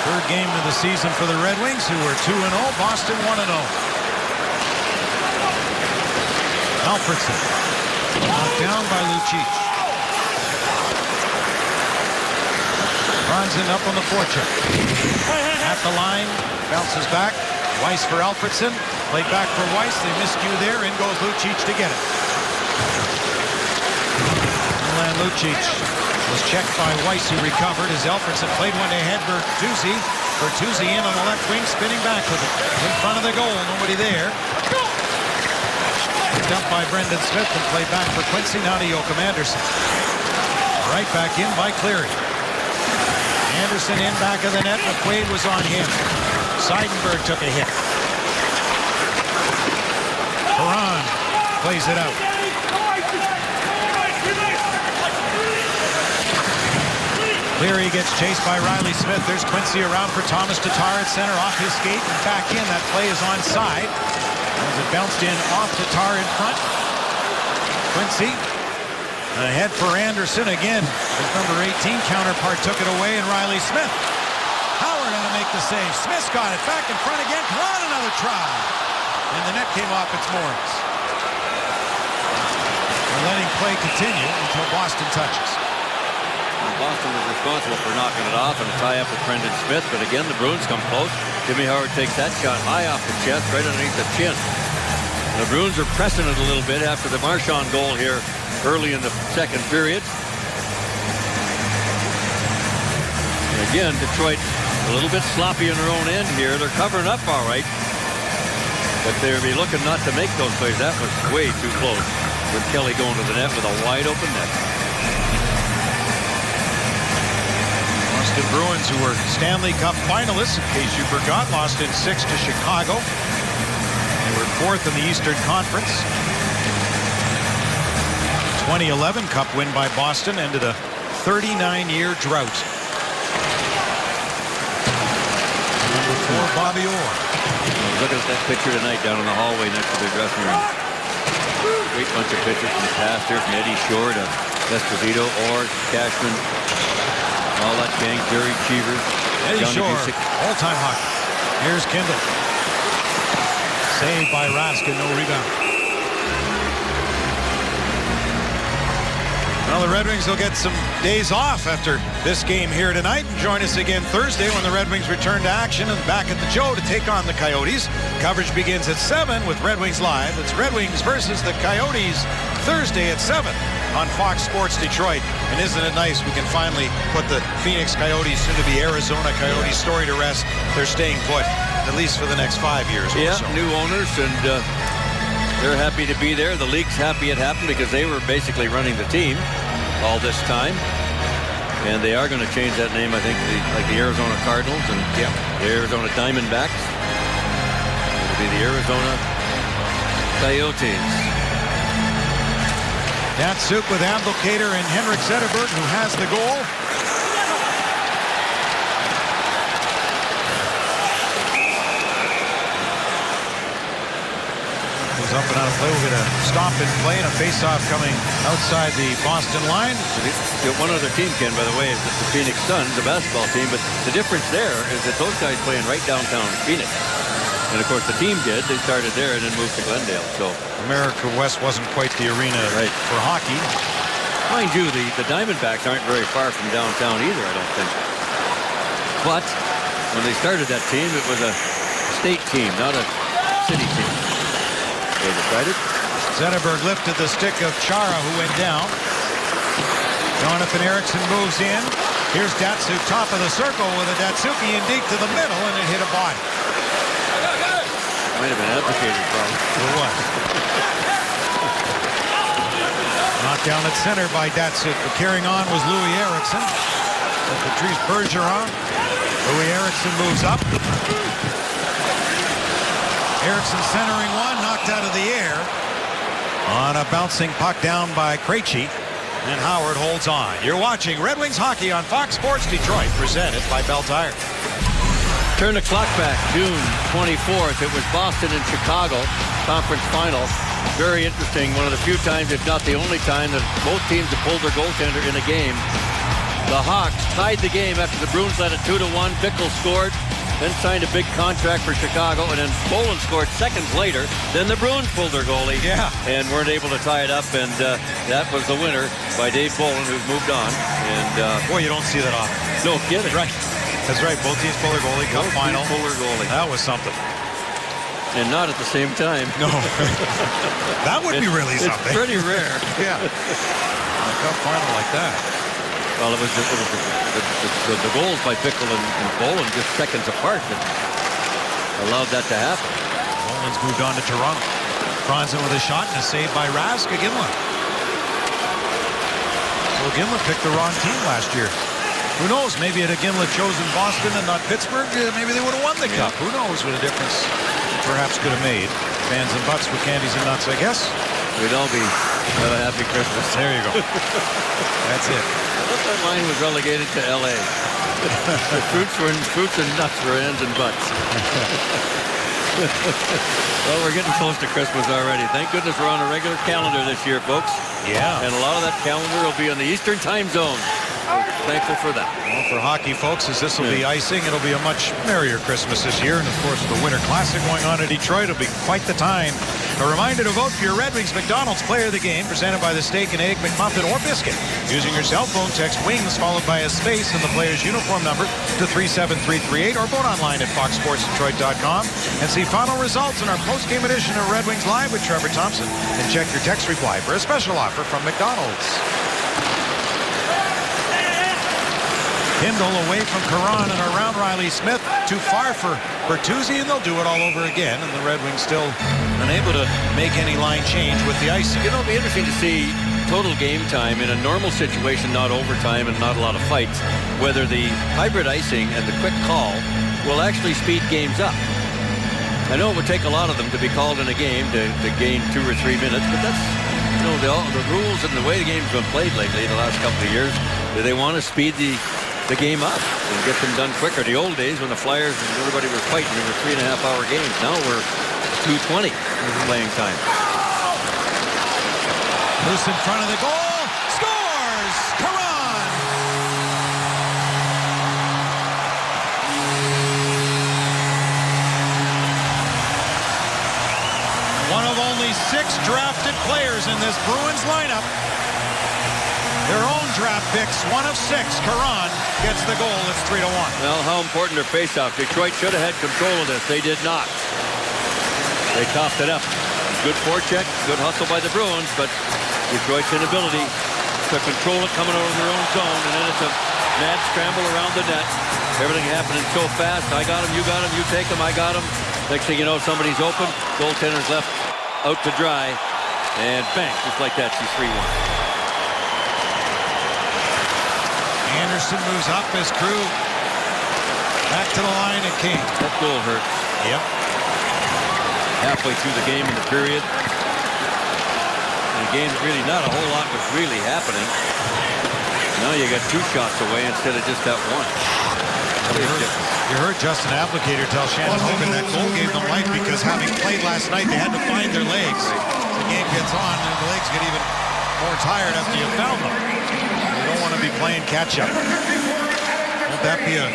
Third game of the season for the Red Wings, who are 2-0. Boston 1-0. Alfredson knocked down by Lucic. Franzen up on the forecheck. At the line, bounces back. Weiss for Alfredson. Played back for Weiss. They miscue there. In goes Lucic to get it. Milan Lucic was checked by Weiss, who recovered as Alfredson played one ahead for Bertuzzi. Bertuzzi in on the left wing, spinning back with it. In front of the goal, nobody there. Picked up by Brendan Smith and played back for Quincy. Now to Joachim Anderson. Right back in by Cleary. Anderson in back of the net. McQuaid was on him. Seidenberg took a hit. Perron plays it out. Cleary gets chased by Riley Smith. There's Quincy around for Thomas Tatar at center. Off his skate and back in. That play is onside. As it bounced in off Tatar in front. Quincy ahead for Anderson again. His number 18 counterpart took it away, and Riley Smith. Howard on to make the save. Smith's got it back in front again. Come on, another try. And the net came off its moorings. They're letting play continue until Boston touches. Boston was responsible for knocking it off and a tie-up with Brendan Smith, but again, the Bruins come close. Jimmy Howard takes that shot high off the chest, right underneath the chin. The Bruins are pressing it a little bit after the Marchand goal here early in the second period. And again, Detroit a little bit sloppy in their own end here. They're covering up all right, but they'll be looking not to make those plays. That was way too close with Kelly going to the net with a wide open net. The Bruins, who were Stanley Cup finalists, in case you forgot, lost in 6 to Chicago. They were 4th in the Eastern Conference. 2011 Cup win by Boston ended a 39-year drought. Number 4, Bobby Orr. Looking at that picture tonight down in the hallway next to the dressing room. Great bunch of pictures from the past here, from Eddie Shore to Esposito, Orr, Cashman. All that gang, Jerry Cheevers, Eddie Johnny Shore, Busick. all-time hockey. Here's Kindle. Saved by Raskin, no rebound. Well, the Red Wings will get some days off after this game here tonight, and join us again Thursday when the Red Wings return to action and back at the Joe to take on the Coyotes. Coverage begins at 7 with Red Wings Live. It's Red Wings versus the Coyotes Thursday at 7 on Fox Sports Detroit. And isn't it nice we can finally put the Phoenix Coyotes, soon to be Arizona Coyotes, story to rest. They're staying put, at least for the next 5 years. Yeah, or so. new owners, and they're happy to be there. The league's happy it happened because they were basically running the team all this time. And they are going to change that name, I think, like the Arizona Cardinals and the Arizona Diamondbacks. It'll be the Arizona Coyotes. Datsyuk with Abdelkader and Henrik Zetterberg, who has the goal. Goes up jumping out of play. We'll get a stop in play and a face-off coming outside the Boston line. One other team, Ken, by the way, is the Phoenix Suns, the basketball team. But the difference there is that those guys playing right downtown Phoenix. And, of course, the team did. They started there and then moved to Glendale. So America West wasn't quite the arena for hockey. mind you, the Diamondbacks aren't very far from downtown either, I don't think. But when they started that team, it was a state team, not a city team. They decided. Zetterberg lifted the stick of Chara, who went down. Jonathan Ericsson moves in. Here's Datsuk, top of the circle with a Datsuki and deep to the middle, and it hit a body. Might have been advocated from. It was. Knocked down at center by Datsuk. But carrying on was Louis Eriksson. And Patrice Bergeron. Louis Eriksson moves up. Eriksson centering one, knocked out of the air. On a bouncing puck down by Krejci. And Howard holds on. You're watching Red Wings hockey on Fox Sports Detroit, presented by Bell Tire. Turn the clock back, June 24th. It was Boston and Chicago, conference final. Very interesting. One of the few times, if not the only time, that both teams have pulled their goaltender in a game. The Hawks tied the game after the Bruins led it 2-1. Bickell scored, then signed a big contract for Chicago, and then Bolin scored seconds later. Then the Bruins pulled their goalie and weren't able to tie it up, and that was the winner by Dave Bolin, who's moved on. And boy, you don't see that often. No kidding. Right. That's right. Both teams pull their goalie. Cup final. Pull their goalie. That was something. And not at the same time. No. That would be really something. It's pretty rare. Yeah. A cup final like that. Well, it was the goals by Bickell and Bolin just seconds apart that allowed that to happen. Bolin's moved on to Toronto. Franzen with a shot and a save by Rask Ginla. Well, Ginla picked the wrong team last year. Who knows? Maybe had Ginla chosen Boston and not Pittsburgh, maybe they would have won the cup. Who knows what a difference perhaps could have made. Fans and butts with candies and nuts, I guess. We'd all be have a happy Christmas. There you go. That's it. I thought that line was relegated to L.A. fruits and nuts for hands and butts. Well, we're getting close to Christmas already. Thank goodness we're on a regular calendar this year, folks. Yeah. And a lot of that calendar will be on the Eastern time zone. We're thankful for that. Well, for hockey folks, as this will be icing, it'll be a much merrier Christmas this year. And, of course, the Winter Classic going on in Detroit will be quite the time. A reminder to vote for your Red Wings McDonald's Player of the Game, presented by the Steak and Egg McMuffin or Biscuit. Using your cell phone, text WINGS followed by a space and the player's uniform number to 37338, or vote online at foxsportsdetroit.com and see final results in our post-game edition of Red Wings Live with Trevor Thompson. And check your text reply for a special offer from McDonald's. Kindle away from Caron and around Riley Smith. Too far for Bertuzzi, and they'll do it all over again. And the Red Wings still unable to make any line change with the ice. You know, it'll be interesting to see total game time in a normal situation, not overtime and not a lot of fights, whether the hybrid icing and the quick call will actually speed games up. I know it would take a lot of them to be called in a game to gain 2 or 3 minutes, but that's, you know, the rules and the way the game's been played lately the last couple of years. Do they want to speed the game up and get them done quicker? The old days when the Flyers and everybody were fighting, they were 3.5-hour games. Now we're 2:20 playing time. Loose in front of the goal. Scores! Caron! One of only 6 drafted players in this Bruins lineup. Their own draft picks, 1 of 6. Caron gets the goal. It's 3-1. Well, how important their faceoff. Detroit should have had control of this. They did not. They topped it up. Good forecheck, good hustle by the Bruins, but Detroit's inability to control it coming over their own zone, and then it's a mad scramble around the net. Everything happening so fast. I got him, you got him, you take him, I got him. Next thing you know, somebody's open. Goaltender's left out to dry, and bang, just like that, she's 3-1. Anderson moves up his crew. Back to the line at King. That goal hurts. Yep. Halfway through the game in the period. And the game's really not a whole lot was really happening. Now you got 2 shots away instead of just that one. You heard Justin Applicator tell Shannon Hogan that goal gave them life because having played last night, they had to find their legs. The game gets on and the legs get even more tired after you found them. You don't want to be playing catch-up. Won't that be a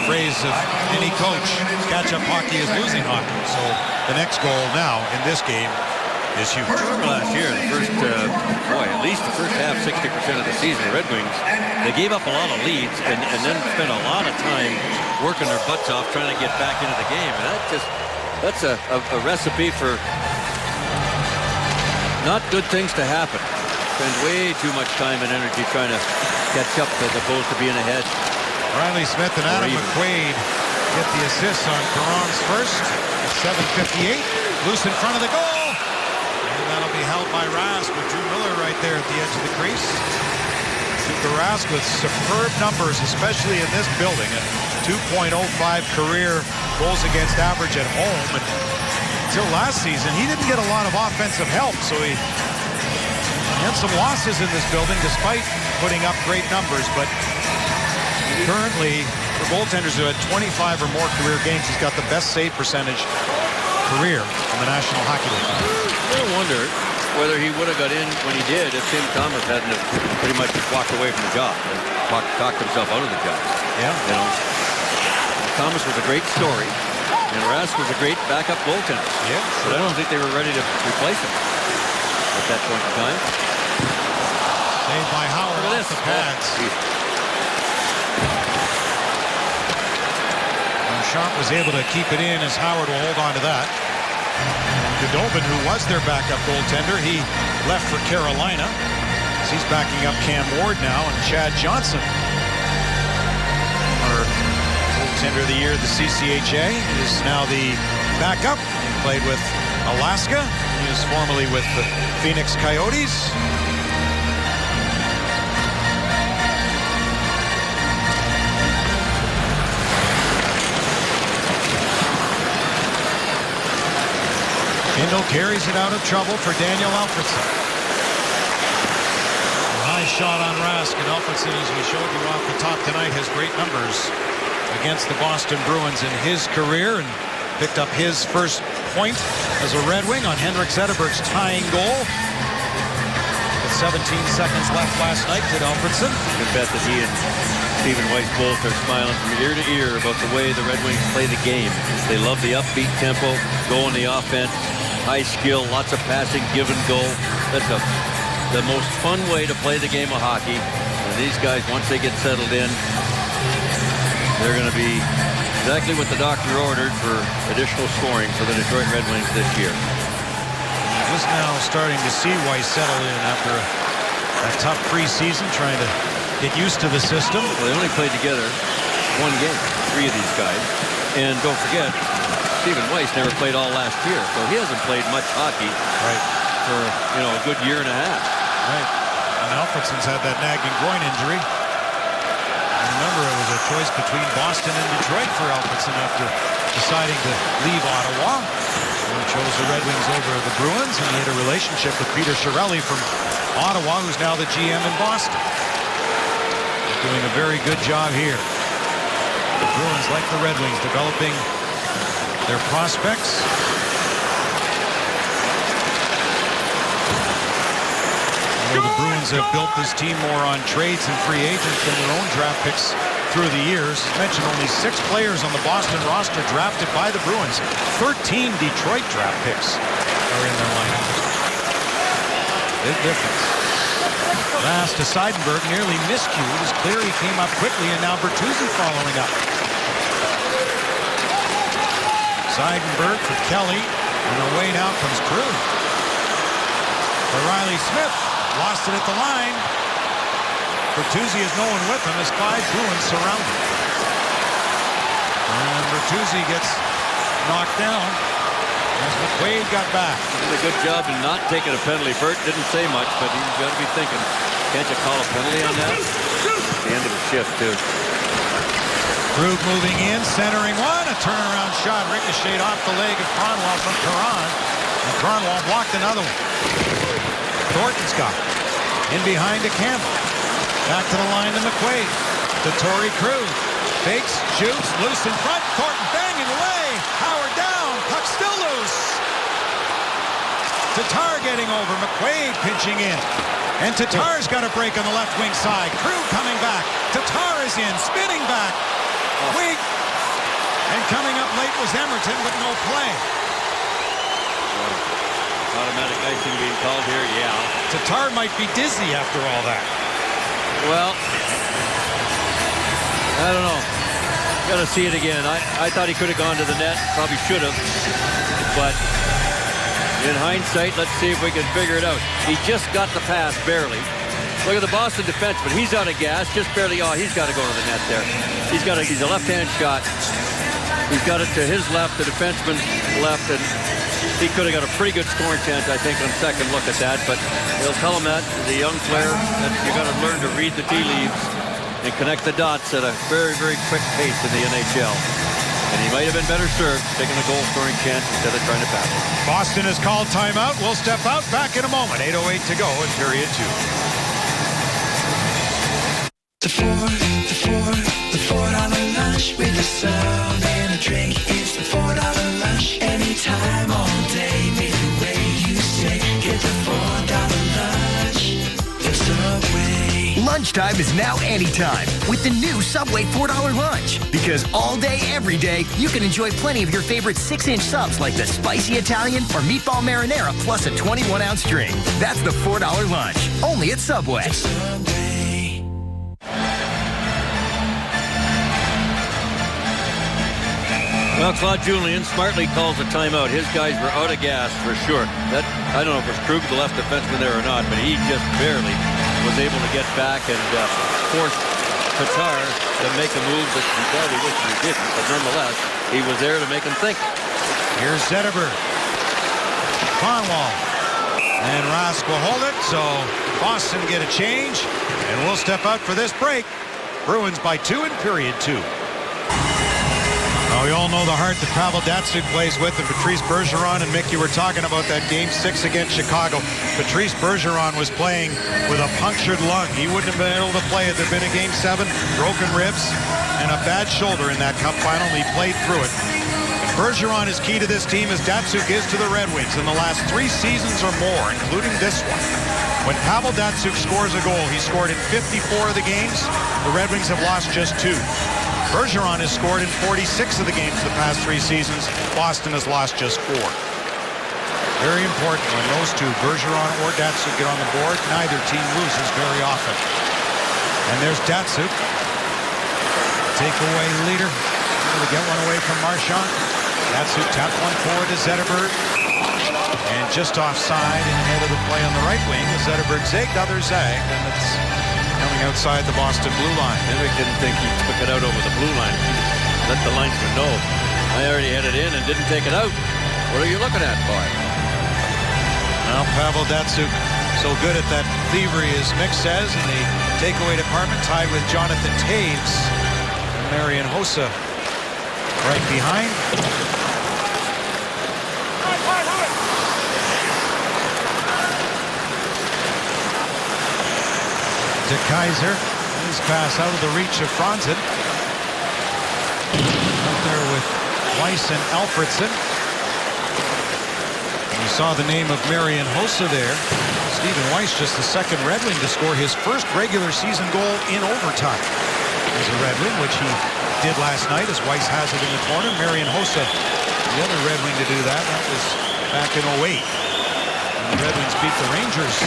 phrase of any coach? Catch-up hockey is losing hockey. So the next goal now in this game is huge. Last year, the first, at least the first half, 60% of the season, the Red Wings, they gave up a lot of leads and then spent a lot of time working their butts off trying to get back into the game. And that's a recipe for not good things to happen. Spend way too much time and energy trying to catch up as opposed to being ahead. Riley Smith and Adam McQuaid get the assist on Perron's first at 7:58. Loose in front of the goal. And that'll be held by Rask with Drew Miller right there at the edge of the crease. Rask with superb numbers, especially in this building. A 2.05 career goals against average at home. And until last season, he didn't get a lot of offensive help, so he had some losses in this building despite putting up great numbers. But currently, for goaltenders who had 25 or more career games, he's got the best save percentage career in the National Hockey League. I wonder whether he would have got in when he did if Tim Thomas hadn't have pretty much walked away from the job and talked himself out of the job. Yeah. You know, Thomas was a great story, and Rask was a great backup goaltender. Yeah. But I don't think they were ready to replace him at that point in time. Saved by Howard off the pads. Shot was able to keep it in as Howard will hold on to that. Goodobin, who was their backup goaltender, he left for Carolina. He's backing up Cam Ward now, and Chad Johnson, our goaltender of the year, the CCHA, is now the backup. He played with Alaska. He was formerly with the Phoenix Coyotes. Kindle carries it out of trouble for Daniel Alfredsson. A high shot on Rask, and Alfredsson, as we showed you off the top tonight, has great numbers against the Boston Bruins in his career and picked up his first point as a Red Wing on Henrik Zetterberg's tying goal. With 17 seconds left last night, did Alfredsson. I bet that he and Stephen Weiss both are smiling from ear to ear about the way the Red Wings play the game. They love the upbeat tempo, go on the offense. High skill, lots of passing, give and go. That's the most fun way to play the game of hockey. And these guys, once they get settled in, they're going to be exactly what the doctor ordered for additional scoring for the Detroit Red Wings this year. Just now starting to see Weiss settle in after a tough preseason, trying to get used to the system. Well, they only played together one game, three of these guys. And don't forget, Stephen Weiss never played all last year, so he hasn't played much hockey for, a good year and a half. Right. And Alfredsson's had that nagging groin injury. And remember, it was a choice between Boston and Detroit for Alfredsson after deciding to leave Ottawa. He chose the Red Wings over the Bruins, and he had a relationship with Peter Chiarelli from Ottawa, who's now the GM in Boston. They're doing a very good job here. The Bruins, like the Red Wings, developing their prospects. The Bruins have built this team more on trades and free agents than their own draft picks through the years. Mentioned only 6 players on the Boston roster drafted by the Bruins. 13 Detroit draft picks are in their lineup. Big difference. Pass to Seidenberg, nearly miscued as Cleary came up quickly, and now Bertuzzi following up. Seidenberg for Kelly, and away now comes Crew. For Riley Smith, lost it at the line. Bertuzzi has no one with him as 5 Bruins surround him. And Bertuzzi gets knocked down as McQuaid got back. He did a good job in not taking a penalty. Bert didn't say much, but he's got to be thinking, can't you call a penalty on that? The end of the shift, too. Krug moving in, centering one. A turnaround shot ricocheted off the leg of Kronwall from Perron. And Kronwall blocked another one. Thornton's got it. In behind to Campbell. Back to the line to McQuaid. To Torrey Krug. Fakes, shoots, loose in front. Thornton banging away. Howard down. Puck still loose. Tatar getting over. McQuaid pinching in. And Tatar's got a break on the left wing side. Crew coming back. Tatar is in. Spinning back. Weak. And coming up late was Emerton, but no play. Automatic icing being called here, yeah. Tatar might be dizzy after all that. Well, I don't know. Got to see it again. I thought he could have gone to the net. Probably should have. But in hindsight, let's see if we can figure it out. He just got the pass, barely. Look at the Boston defenseman. He's out of gas, just barely. Oh, he's got to go to the net there. He's a left-hand shot. He's got it to his left, the defenseman's left, and he could have got a pretty good scoring chance, I think, on second look at that. But they'll tell him that, as a young player, that you got to learn to read the tea leaves and connect the dots at a very, very quick pace in the NHL. And he might have been better served taking a goal-scoring chance instead of trying to pass it. Boston has called timeout. We'll step out. Back in a moment. 8:08 to go in period 2. The $4 lunch with a sub and a drink. It's the $4 lunch. Anytime, all day, any way you say. Get the $4 lunch. The Subway. Lunchtime is now anytime with the new Subway $4 lunch. Because all day, every day, you can enjoy plenty of your favorite 6-inch subs like the spicy Italian or meatball marinara plus a 21-ounce drink. That's the $4 lunch. Only at Subway. Subway. Well, Claude Julien smartly calls a timeout. His guys were out of gas for sure. That, I don't know if it was Krug, the left defenseman there or not, but he just barely was able to get back and force Tatar to make a move that he probably wished he didn't. But nonetheless, he was there to make him think. Here's Zetterberg. Conwall. And Rask will hold it, so Boston get a change. And we'll step out for this break. Bruins by 2 in period 2. We all know the heart that Pavel Datsyuk plays with, and Patrice Bergeron and Mick, you were talking about that Game 6 against Chicago. Patrice Bergeron was playing with a punctured lung. He wouldn't have been able to play had there been a Game 7, broken ribs, and a bad shoulder in that Cup final. He played through it. Bergeron is key to this team as Datsyuk is to the Red Wings in the last 3 seasons or more, including this one. When Pavel Datsyuk scores a goal, he scored in 54 of the games. The Red Wings have lost just 2. Bergeron has scored in 46 of the games the past 3 seasons. Boston has lost just 4. Very important when those two, Bergeron or Datsyuk, get on the board. Neither team loses very often. And there's Datsyuk. Takeaway leader. Able to get one away from Marchand. Datsyuk tapped one forward to Zetterberg. And just offside and ahead of the play on the right wing. Zetterberg zigged, others zagged, and it's coming outside the Boston blue line. Henrik didn't think he took it out over the blue line. He let the linesman know. I already had it in and didn't take it out. What are you looking at, boy? Now Pavel Datsyuk so good at that thievery, as Mick says, in the takeaway department, tied with Jonathan Taves. And Marian Hossa right behind. De Kaiser. His pass out of the reach of Franzen. Up there with Weiss and Alfredsson. You saw the name of Marian Hossa there. Stephen Weiss, just the second Red Wing to score his first regular season goal in overtime as a Red Wing, which he did last night as Weiss has it in the corner. Marian Hossa, the other Red Wing to do that. That was back in 08. And the Red Wings beat the Rangers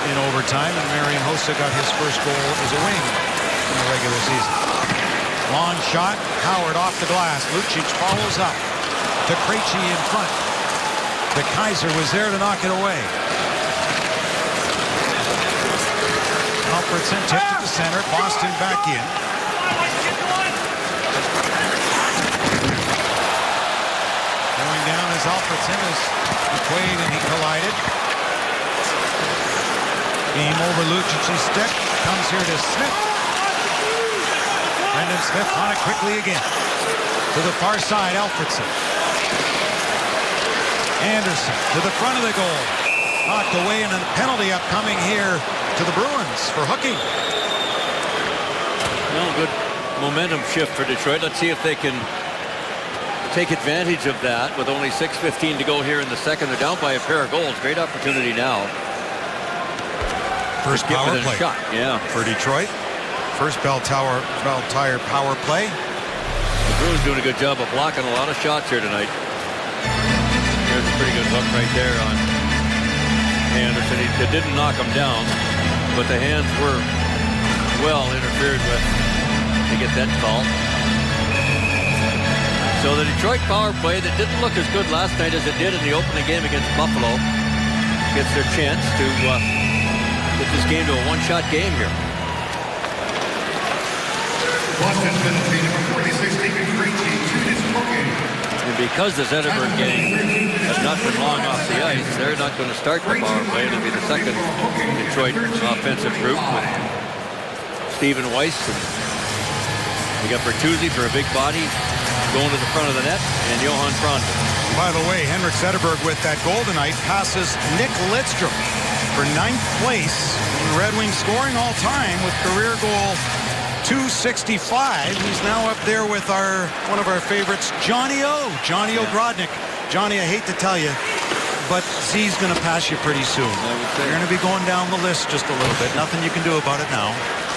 in overtime, and Marian Hossa got his first goal as a wing in the regular season. Long shot, Howard off the glass. Lucic follows up to Krejci in front. De Kaiser was there to knock it away. Alfredsson tipped to the center. Boston back in. Going down is Alfredsson as McQuaid, and he collided. Game over Lucic's stick. Comes here to Smith. Brendan Smith on it quickly again. To the far side, Alfredsson. Anderson to the front of the goal. Knocked away, and a penalty upcoming here to the Bruins for hooking. Well, momentum shift for Detroit. Let's see if they can take advantage of that with only 6:15 to go here in the second. They're down by a pair of goals. Great opportunity now. First Give power it a play shot. Yeah. for Detroit. First Bell Tire power play. The Bruins doing a good job of blocking a lot of shots here tonight. There's a pretty good hook right there on Anderson. It didn't knock him down, but the hands were well interfered with to get that call. So the Detroit power play that didn't look as good last night as it did in the opening game against Buffalo gets their chance to get this game to a one-shot game here. Boston's penalty number 46, taken Krejci to this booking. And because the Zetterberg gang has not been long off the ice, they're not going to start the power play. It'll be the second Detroit offensive group with Stephen Weiss. And we got Bertuzzi for a big body going to the front of the net, and Johan Franzen. By the way, Henrik Zetterberg with that goal tonight passes Nick Lidstrom for 9th place in Red Wings scoring all time with career goal 265. He's now up there with one of our favorites, Johnny Ogrodnik. Johnny, I hate to tell you, but Z's going to pass you pretty soon. You're going to be going down the list just a little bit. Nothing you can do about it now.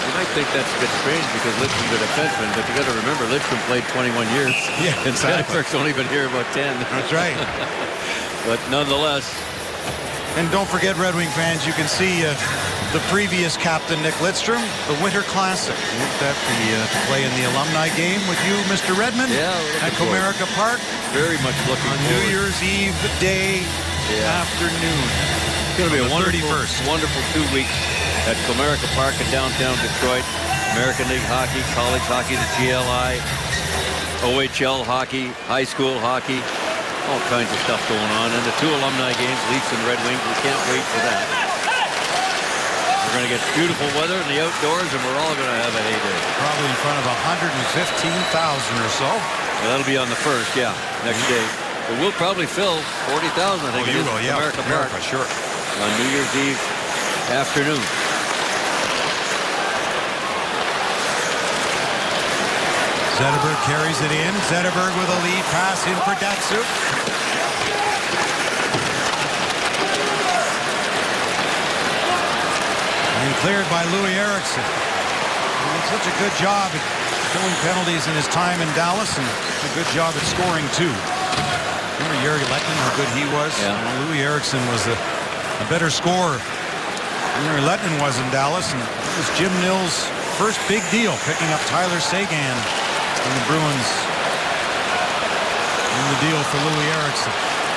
You might think that's a bit strange because Lidstrom's a defenseman, but you got to remember Lidstrom played 21 years. Yeah, and exactly. Zetterberg's only been here about 10. That's right. But nonetheless. And don't forget, Red Wing fans, you can see the previous captain, Nick Lidstrom, the Winter Classic. He looked at to play in the alumni game with you, Mr. Redmond, at Comerica Park. Very much looking on forward. New Year's Eve day afternoon. It's going to be a wonderful 2 weeks at Comerica Park in downtown Detroit. American League hockey, college hockey, the GLI, OHL hockey, high school hockey. All kinds of stuff going on. And the 2 alumni games, Leafs and Red Wings, we can't wait for that. We're going to get beautiful weather in the outdoors, and we're all going to have a heyday. Probably in front of 115,000 or so. Well, that'll be on the 1st, next day. But we'll probably fill 40,000, I think. You will, Comerica Park, sure. on New Year's Eve afternoon. Zetterberg carries it in. Zetterberg with a lead pass in for Datsuk. And cleared by Louis Eriksson. He did such a good job at killing penalties in his time in Dallas, and a good job at scoring too. Remember Jari Lehtinen, how good he was? Yeah. Louis Eriksson was a better scorer than Jari Lehtinen was in Dallas, and it was Jim Nill's first big deal, picking up Tyler Seguin and the Bruins in the deal for Louis Eriksson.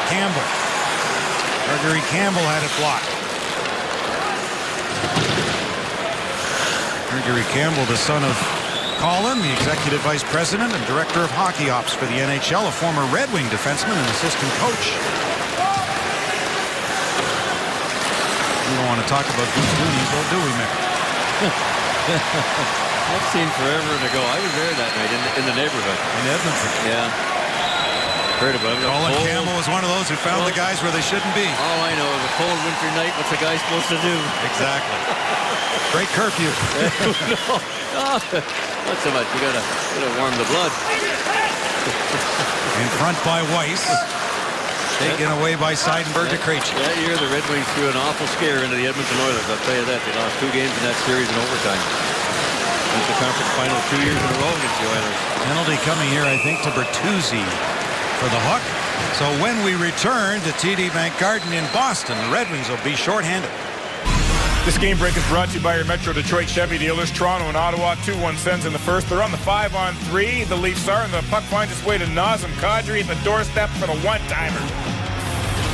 Campbell. Gregory Campbell had it blocked. Gregory Campbell, the son of Colin, the executive vice president and director of hockey ops for the NHL, a former Red Wing defenseman and assistant coach. We don't want to talk about Goose Goonies, though, do we, Mick? That seemed forever ago. I was there that night in the neighborhood. In Edmonton. Yeah. Heard about it. Colin Campbell was one of those who found the guys where they shouldn't be. All I know is a cold winter night, what's a guy supposed to do? Exactly. Great curfew. No. Oh, not so much. We gotta warm the blood. In front by Weiss. Taken away by Seidenberg to Krejci. That year, the Red Wings threw an awful scare into the Edmonton Oilers. I'll tell you that. They lost 2 games in that series in overtime. Went to the conference final 2 years in a row against the Oilers. Penalty coming here, I think, to Bertuzzi for the hook. So when we return to TD Bank Garden in Boston, the Red Wings will be shorthanded. This game break is brought to you by your Metro Detroit Chevy dealers. Toronto and Ottawa, 2-1 Sens in the first. They're on the 5-on-3. The Leafs are, and the puck finds its way to Nazem Kadri at the doorstep for the one-timer.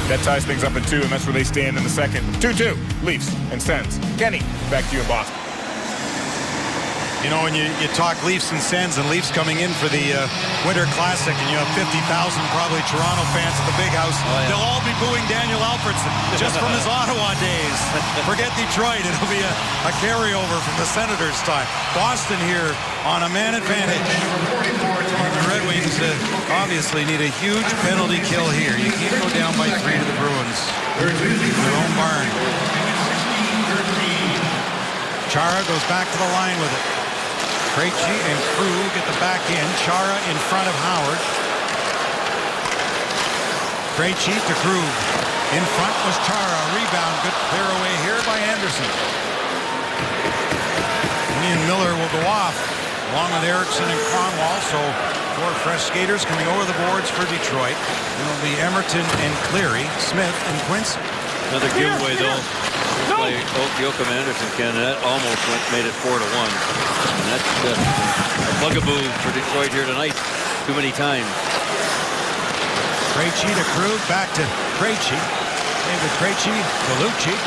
That ties things up at 2, and that's where they stand in the second. 2-2, Leafs and Sens. Kenny, back to you in Boston. You know, when you talk Leafs and Sens, and Leafs coming in for the Winter Classic, and you have 50,000 probably Toronto fans at the Big House, they'll all be booing Daniel Alfredsson just from his Ottawa days. Forget Detroit. It'll be a carryover from the Senators' time. Boston here on a man advantage. And the Red Wings obviously need a huge penalty kill here. You can't go down by 3 to the Bruins. Their own barn. Chara goes back to the line with it. Krejci and Krug at the back end. Chara in front of Howard. Krejci to Krug. In front was Chara. Rebound. Good clear away here by Anderson. Ian Miller will go off along with Erickson and Kronwall. So 4 fresh skaters coming over the boards for Detroit. It'll be Emerton and Cleary, Smith and Quincy. Another giveaway though by Joachim Anderson, Ken. That almost made it 4-1. And that's just a bugaboo for Detroit here tonight. Too many times. Krejci to Krug, back to Krejci. David Krejci to Lucic.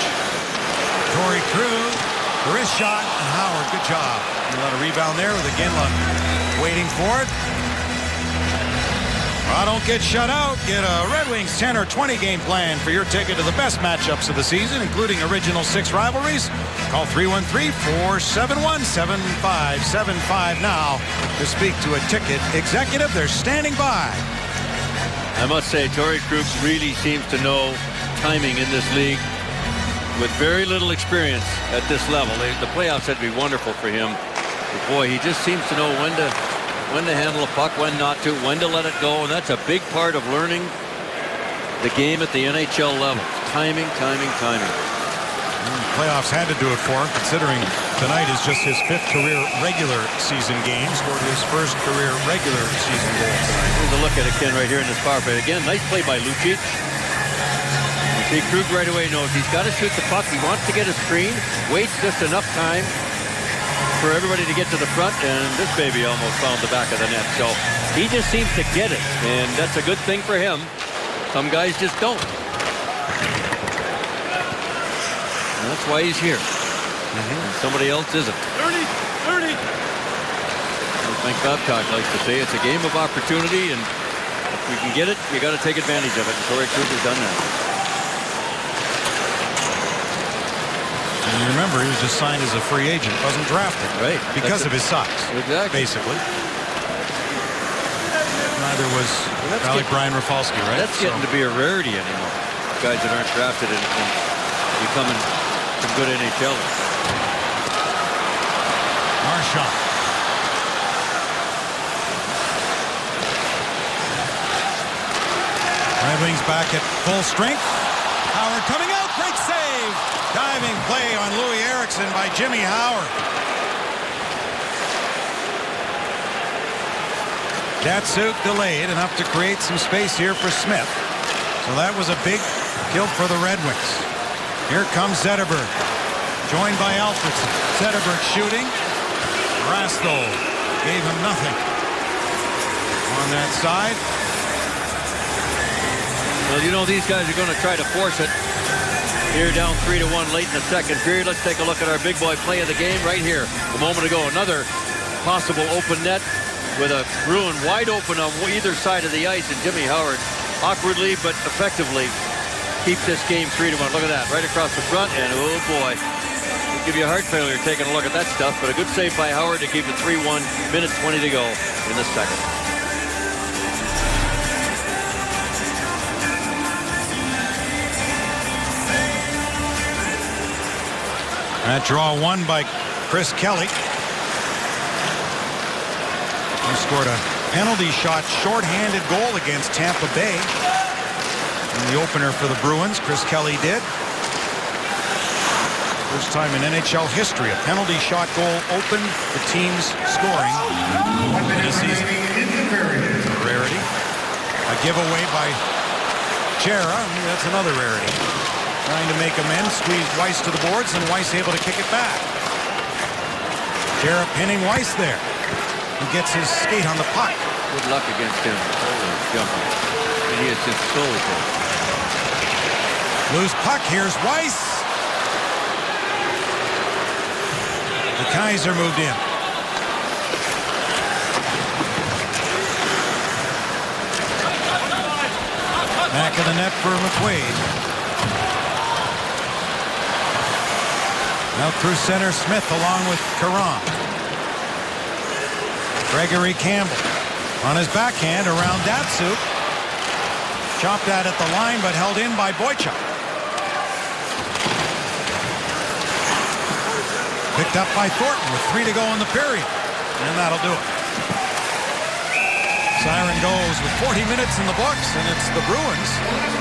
Torrey Krug, the wrist shot, and Howard, good job. A lot of rebound there with Iginla waiting for it. Don't get shut out. Get a Red Wings 10 or 20 game plan for your ticket to the best matchups of the season, including original 6 rivalries. Call 313-471-7575 now to speak to a ticket executive. They're standing by. I must say, Torrey Krug really seems to know timing in this league with very little experience at this level. The playoffs had to be wonderful for him. But boy, he just seems to know when to handle a puck, when not to, when to let it go. And that's a big part of learning the game at the NHL level. Timing. Playoffs had to do it for him, considering tonight is just his 5th career regular season game. Scored his 1st career regular season goal tonight. Here's a look at it, Ken, right here in this power play. Again, nice play by Lucic. You see, Krug right away knows he's got to shoot the puck. He wants to get a screen, waits just enough time for everybody to get to the front, and this baby almost found the back of the net. So he just seems to get it, and that's a good thing for him. Some guys just don't. And that's why he's here. And somebody else isn't. 30. As Mike Babcock likes to say, it's a game of opportunity, and if you can get it, you got to take advantage of it. And Torrey Krug has done that. And remember, he was just signed as a free agent, wasn't drafted. Right. Because of his size. Exactly. Basically. Neither was Brian Rafalski, right? That's getting to be a rarity anymore. Guys that aren't drafted and becoming some good NHLers. Marchand. Red Wings back at full strength. Howard coming out. Great save. Diving play on Louis Eriksson by Jimmy Howard. Datsuk delayed enough to create some space here for Smith. So that was a big kill for the Red Wings. Here comes Zetterberg, joined by Alfredson. Zetterberg shooting. Rasto gave him nothing on that side. Well, you know these guys are going to try to force it. Here down 3-1 late in the second period. Let's take a look at our big boy play of the game right here. A moment ago, another possible open net with a Bruin wide open on either side of the ice, and Jimmy Howard awkwardly but effectively keeps this game 3-1. Look at that, right across the front, and oh boy, it'll give you a heart failure taking a look at that stuff, but a good save by Howard to keep it 3-1, minute 20 to go in the second. That draw won by Chris Kelly. He scored a penalty shot, shorthanded goal against Tampa Bay. In the opener for the Bruins, Chris Kelly did. First time in NHL history, a penalty shot goal opened the team's scoring in a season. It's a rarity. A giveaway by Chara, that's another rarity. Trying to make amends, squeezed Weiss to the boards, and Weiss able to kick it back. Chara pinning Weiss there. He gets his skate on the puck. Good luck against him. Holy jumping. And he is just so good. Loose puck. Here's Weiss. The Kaiser moved in. Back of the net for McQuaid. Now through center, Smith along with Caron. Gregory Campbell on his backhand around Datsuk. Chopped at the line, but held in by Boychuk. Picked up by Thornton with 3 to go in the period. And that'll do it. Siren goes with 40 minutes in the books, and it's the Bruins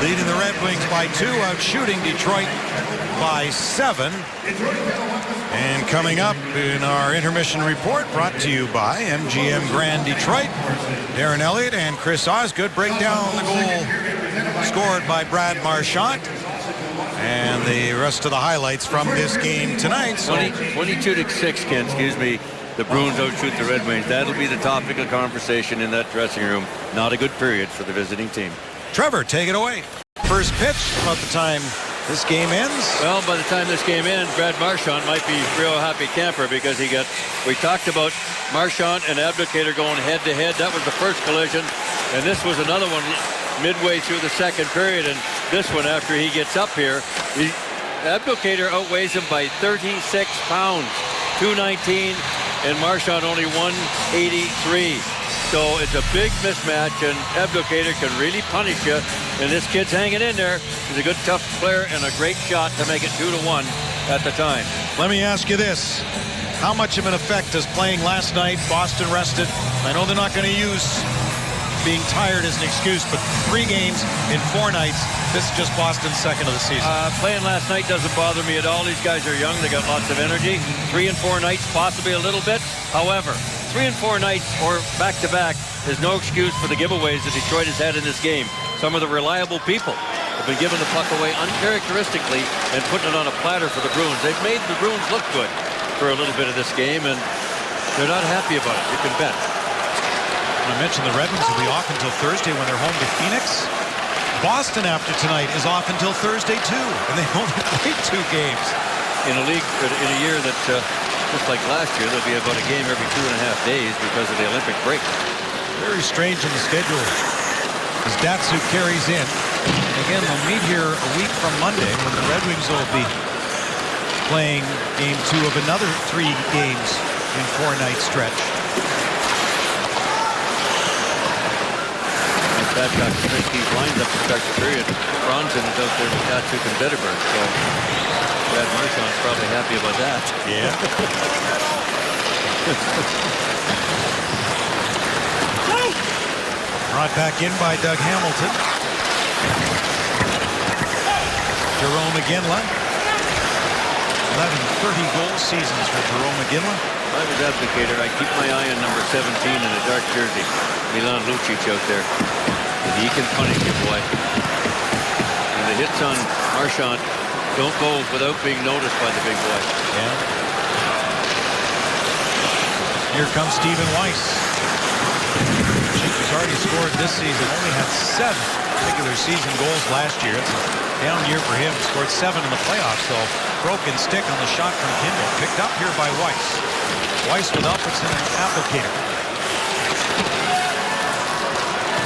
leading the Red Wings by 2, out shooting Detroit by 7. And coming up in our intermission report, brought to you by MGM Grand Detroit, Darren Elliott and Chris Osgood break down the goal scored by Brad Marchand and the rest of the highlights from this game tonight. So 22-6, Ken, excuse me. The Bruins outshoot the Red Wings. That'll be the topic of conversation in that dressing room. Not a good period for the visiting team. Trevor, take it away. First pitch about the time this game ends. Well, by the time this game ends, Brad Marchand might be real happy camper because we talked about Marchand and Abdelkader going head-to-head. That was the first collision, and this was another one midway through the second period, and this one after he gets up here, Abdelkader outweighs him by 36 pounds, 219, and Marchand only 183. So it's a big mismatch, and Abdelkader can really punish you. And this kid's hanging in there. He's a good, tough player and a great shot to make it 2-1 at the time. Let me ask you this. How much of an effect does playing last night, Boston rested? I know they're not going to use being tired as an excuse, but 3 games in 4 nights. This is just Boston's second of the season. Playing last night doesn't bother me at all. These guys are young. They got lots of energy. 3 and 4 nights, possibly a little bit. However, 3 and 4 nights or back-to-back is no excuse for the giveaways that Detroit has had in this game. Some of the reliable people have been giving the puck away uncharacteristically and putting it on a platter for the Bruins. They've made the Bruins look good for a little bit of this game, and they're not happy about it. You can bet. I mentioned the Red Wings will be off until Thursday when they're home to Phoenix. Boston after tonight is off until Thursday too, and they've only played 2 games. In a league, in a year that, just like last year, there'll be about a game every 2.5 days because of the Olympic break. Very strange in the schedule as Datsuk carries in. And again, we'll meet here a week from Monday when the Red Wings will be playing game 2 of another 3 games in 4-night stretch. Babcock Kaminski's lines up to start the period. Bronson is out there with Datsuk and Zetterberg, so Brad Marchand's probably happy about that. Yeah. Brought back in by Doug Hamilton. Jerome Iginla. 11 30-goal seasons for Jerome Iginla. If I was Abdelkader, I'd keep my eye on number 17 in a dark jersey. Milan Lucic out there. He can punish you, boy. And the hits on Marchand don't go without being noticed by the big boy. Yeah. Here comes Stephen Weiss. He's already scored this season. Only had 7 regular season goals last year. It's a down year for him. Scored 7 in the playoffs, though. Broken stick on the shot from Kindle. Picked up here by Weiss. Weiss with Alfredson and Abdelkader.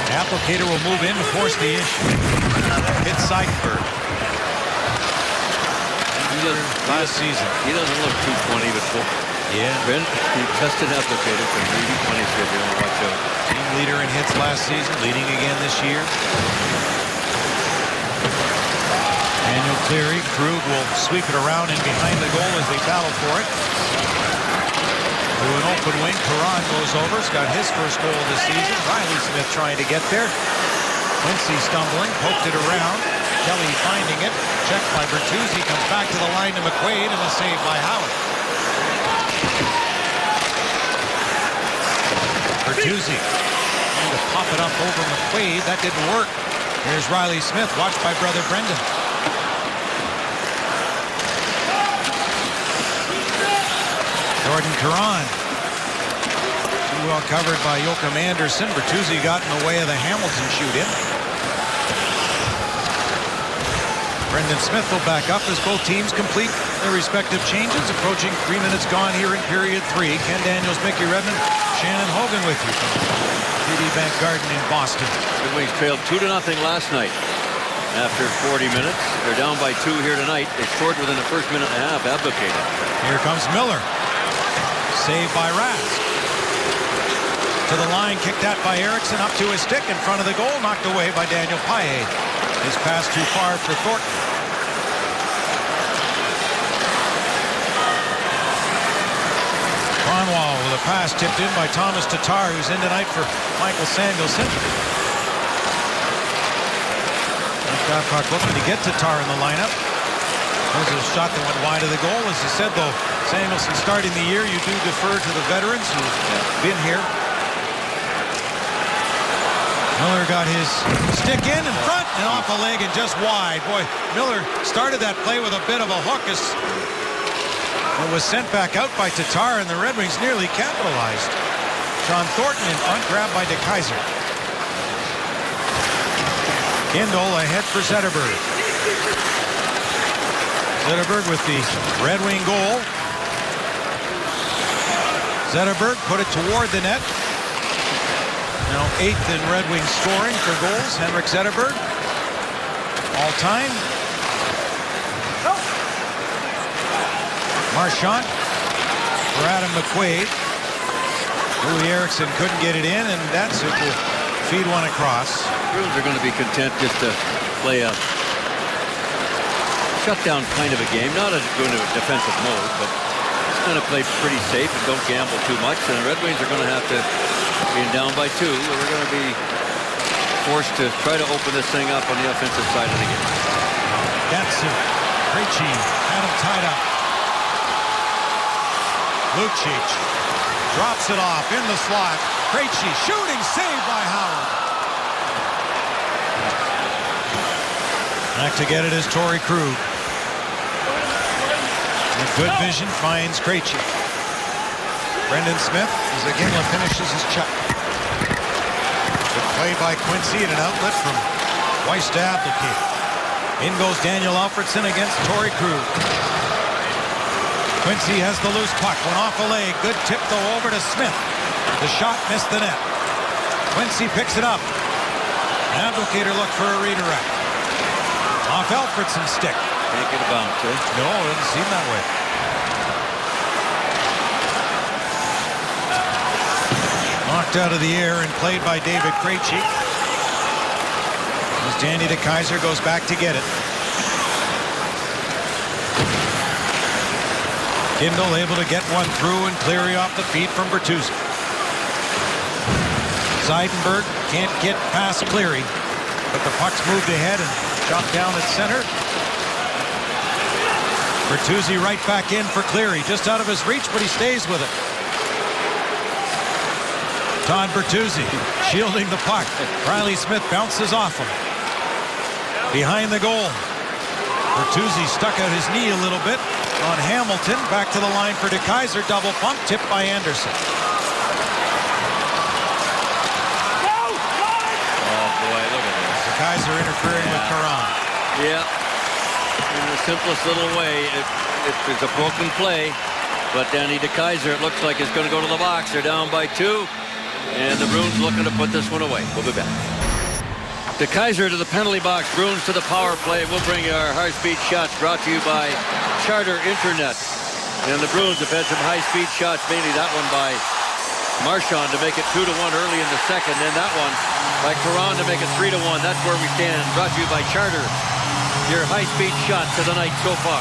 Abdelkader will move in to force the issue. Hit Seidenberg. Last season. He doesn't look 220, but yeah. Ben, he tested Abdelkader for really punish if you don't watch out. Team leader in hits last season, leading again this year. Daniel Cleary, Krug will sweep it around and behind the goal as they battle for it. To an open wing, Perron goes over. He's got his first goal of the season. Riley Smith trying to get there. Quincy stumbling, poked it around. Kelly finding it. Checked by Bertuzzi. Comes back to the line to McQuaid and a save by Howard. Bertuzzi trying to pop it up over McQuaid. That didn't work. Here's Riley Smith, watched by brother Brendan. Jordan Caron. Too well covered by Joachim Anderson. Bertuzzi got in the way of the Hamilton shoot-in. Brendan Smith will back up as both teams complete their respective changes. Approaching 3 minutes gone here in period 3. Ken Daniels, Mickey Redmond, Shannon Hogan with you from TD Bank Garden in Boston. The Wings trailed 2-0 last night. After 40 minutes, they're down by 2 here tonight. They scored within the first minute and a half. Abdelkader. Here comes Miller. Saved by Rask. To the line, kicked out by Eriksson, up to his stick in front of the goal, knocked away by Daniel Paille. His pass too far for Thornton. Ron Cornwall with a pass tipped in by Thomas Tatar, who's in tonight for Michael Samuelson. Babcock looking to get Tatar in the lineup. There's a shot that went wide of the goal. As you said, though, Samuelson starting the year, you do defer to the veterans who've been here. Miller got his stick in front and off a leg and just wide. Boy, Miller started that play with a bit of a hook as it was sent back out by Tatar, and the Red Wings nearly capitalized. Sean Thornton in front, grabbed by DeKeyser. Kindle ahead for Zetterberg. Zetterberg with the Red Wing goal. Zetterberg put it toward the net. Now 8th in Red Wings scoring for goals. Henrik Zetterberg. All time. Marchand for Adam McQuaid. Louis Eriksson couldn't get it in, and that's it. Will feed one across. Bruins are going to be content just to play a shutdown kind of a game. Not as going to a defensive mode, but it's going to play pretty safe and don't gamble too much. And the Red Wings are going to have to, being down by 2, we're going to be forced to try to open this thing up on the offensive side of the game. Datsyuk. Krejci had him tied up. Lucic drops it off in the slot. Krejci shooting, saved by Howard. Back to get it is Torrey Krug. With good vision finds Krejci. Brendan Smith as Iginla finishes his check. Good play by Quincy and an outlet from Weiss to Abdelkader. In goes Daniel Alfredsson against Torrey Krug. Quincy has the loose puck. Went off a leg. Good tip though over to Smith. The shot missed the net. Quincy picks it up. Abdelkader looked for a redirect. Off Alfredsson's stick. Can't get a bounce, eh? No, it doesn't seem that way. Knocked out of the air and played by David Krejci. As Danny DeKeyser goes back to get it. Kindle able to get one through and Cleary off the feet from Bertuzzi. Seidenberg can't get past Cleary, but the puck's moved ahead and shot down at center. Bertuzzi right back in for Cleary, just out of his reach, but he stays with it. Todd Bertuzzi shielding the puck. Riley Smith bounces off him. Behind the goal. Bertuzzi stuck out his knee a little bit on Hamilton. Back to the line for DeKeyser. Double pump, tipped by Anderson. Oh boy, look at this. DeKeyser interfering with Caron. Yeah. In the simplest little way, it's a broken play. But Danny DeKeyser, it looks like, is going to go to the box. They're down by 2. And the Bruins looking to put this one away. We'll be back. DeKeyser to the penalty box. Bruins to the power play. We'll bring you our high-speed shots brought to you by Charter Internet. And the Bruins have had some high-speed shots, mainly that one by Marchand to make it 2-1 early in the second. And that one by Caron to make it 3-1. That's where we stand. Brought to you by Charter. Your high-speed shots of the night so far.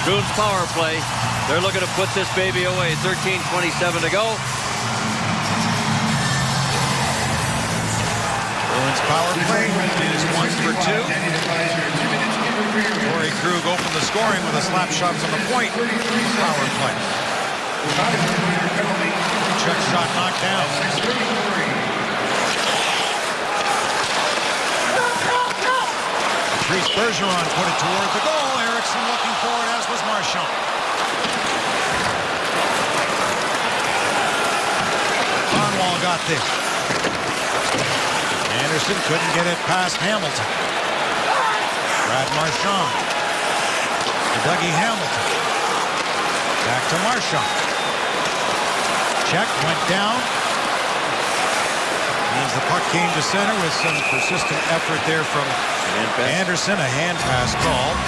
Bruins power play. They're looking to put this baby away. 13:27 to go. Bruins power play is 1 for 2. Torrey Krug opened the scoring with a slap shot from the point. Power play. Check shot knocked down. Patrice Bergeron put it toward the goal. Eriksson looking for it, as was Marchand. Cornwall got this. Anderson couldn't get it past Hamilton. Brad Marchand. To Dougie Hamilton. Back to Marchand. Check, went down. Means the puck came to center with some persistent effort there from Anderson. A hand pass called.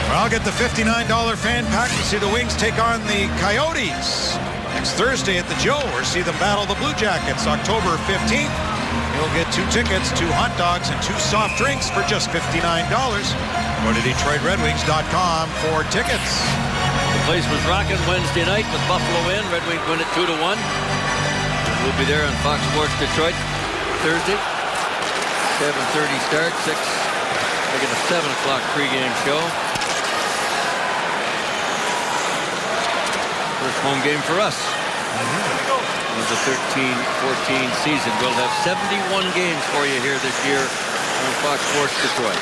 Well, I'll get the $59 fan pack to see the Wings take on the Coyotes next Thursday at the Joe, or see them battle the Blue Jackets October 15th. You'll get 2 tickets, 2 hot dogs, and 2 soft drinks for just $59. Go to DetroitRedWings.com for tickets. Place was rocking Wednesday night with Buffalo win. Red Wings win it 2-1. We'll be there on Fox Sports Detroit Thursday. 7:30 start, 6. Making a 7 o'clock pregame show. First home game for us. Of the 13-14 season. We'll have 71 games for you here this year on Fox Sports Detroit.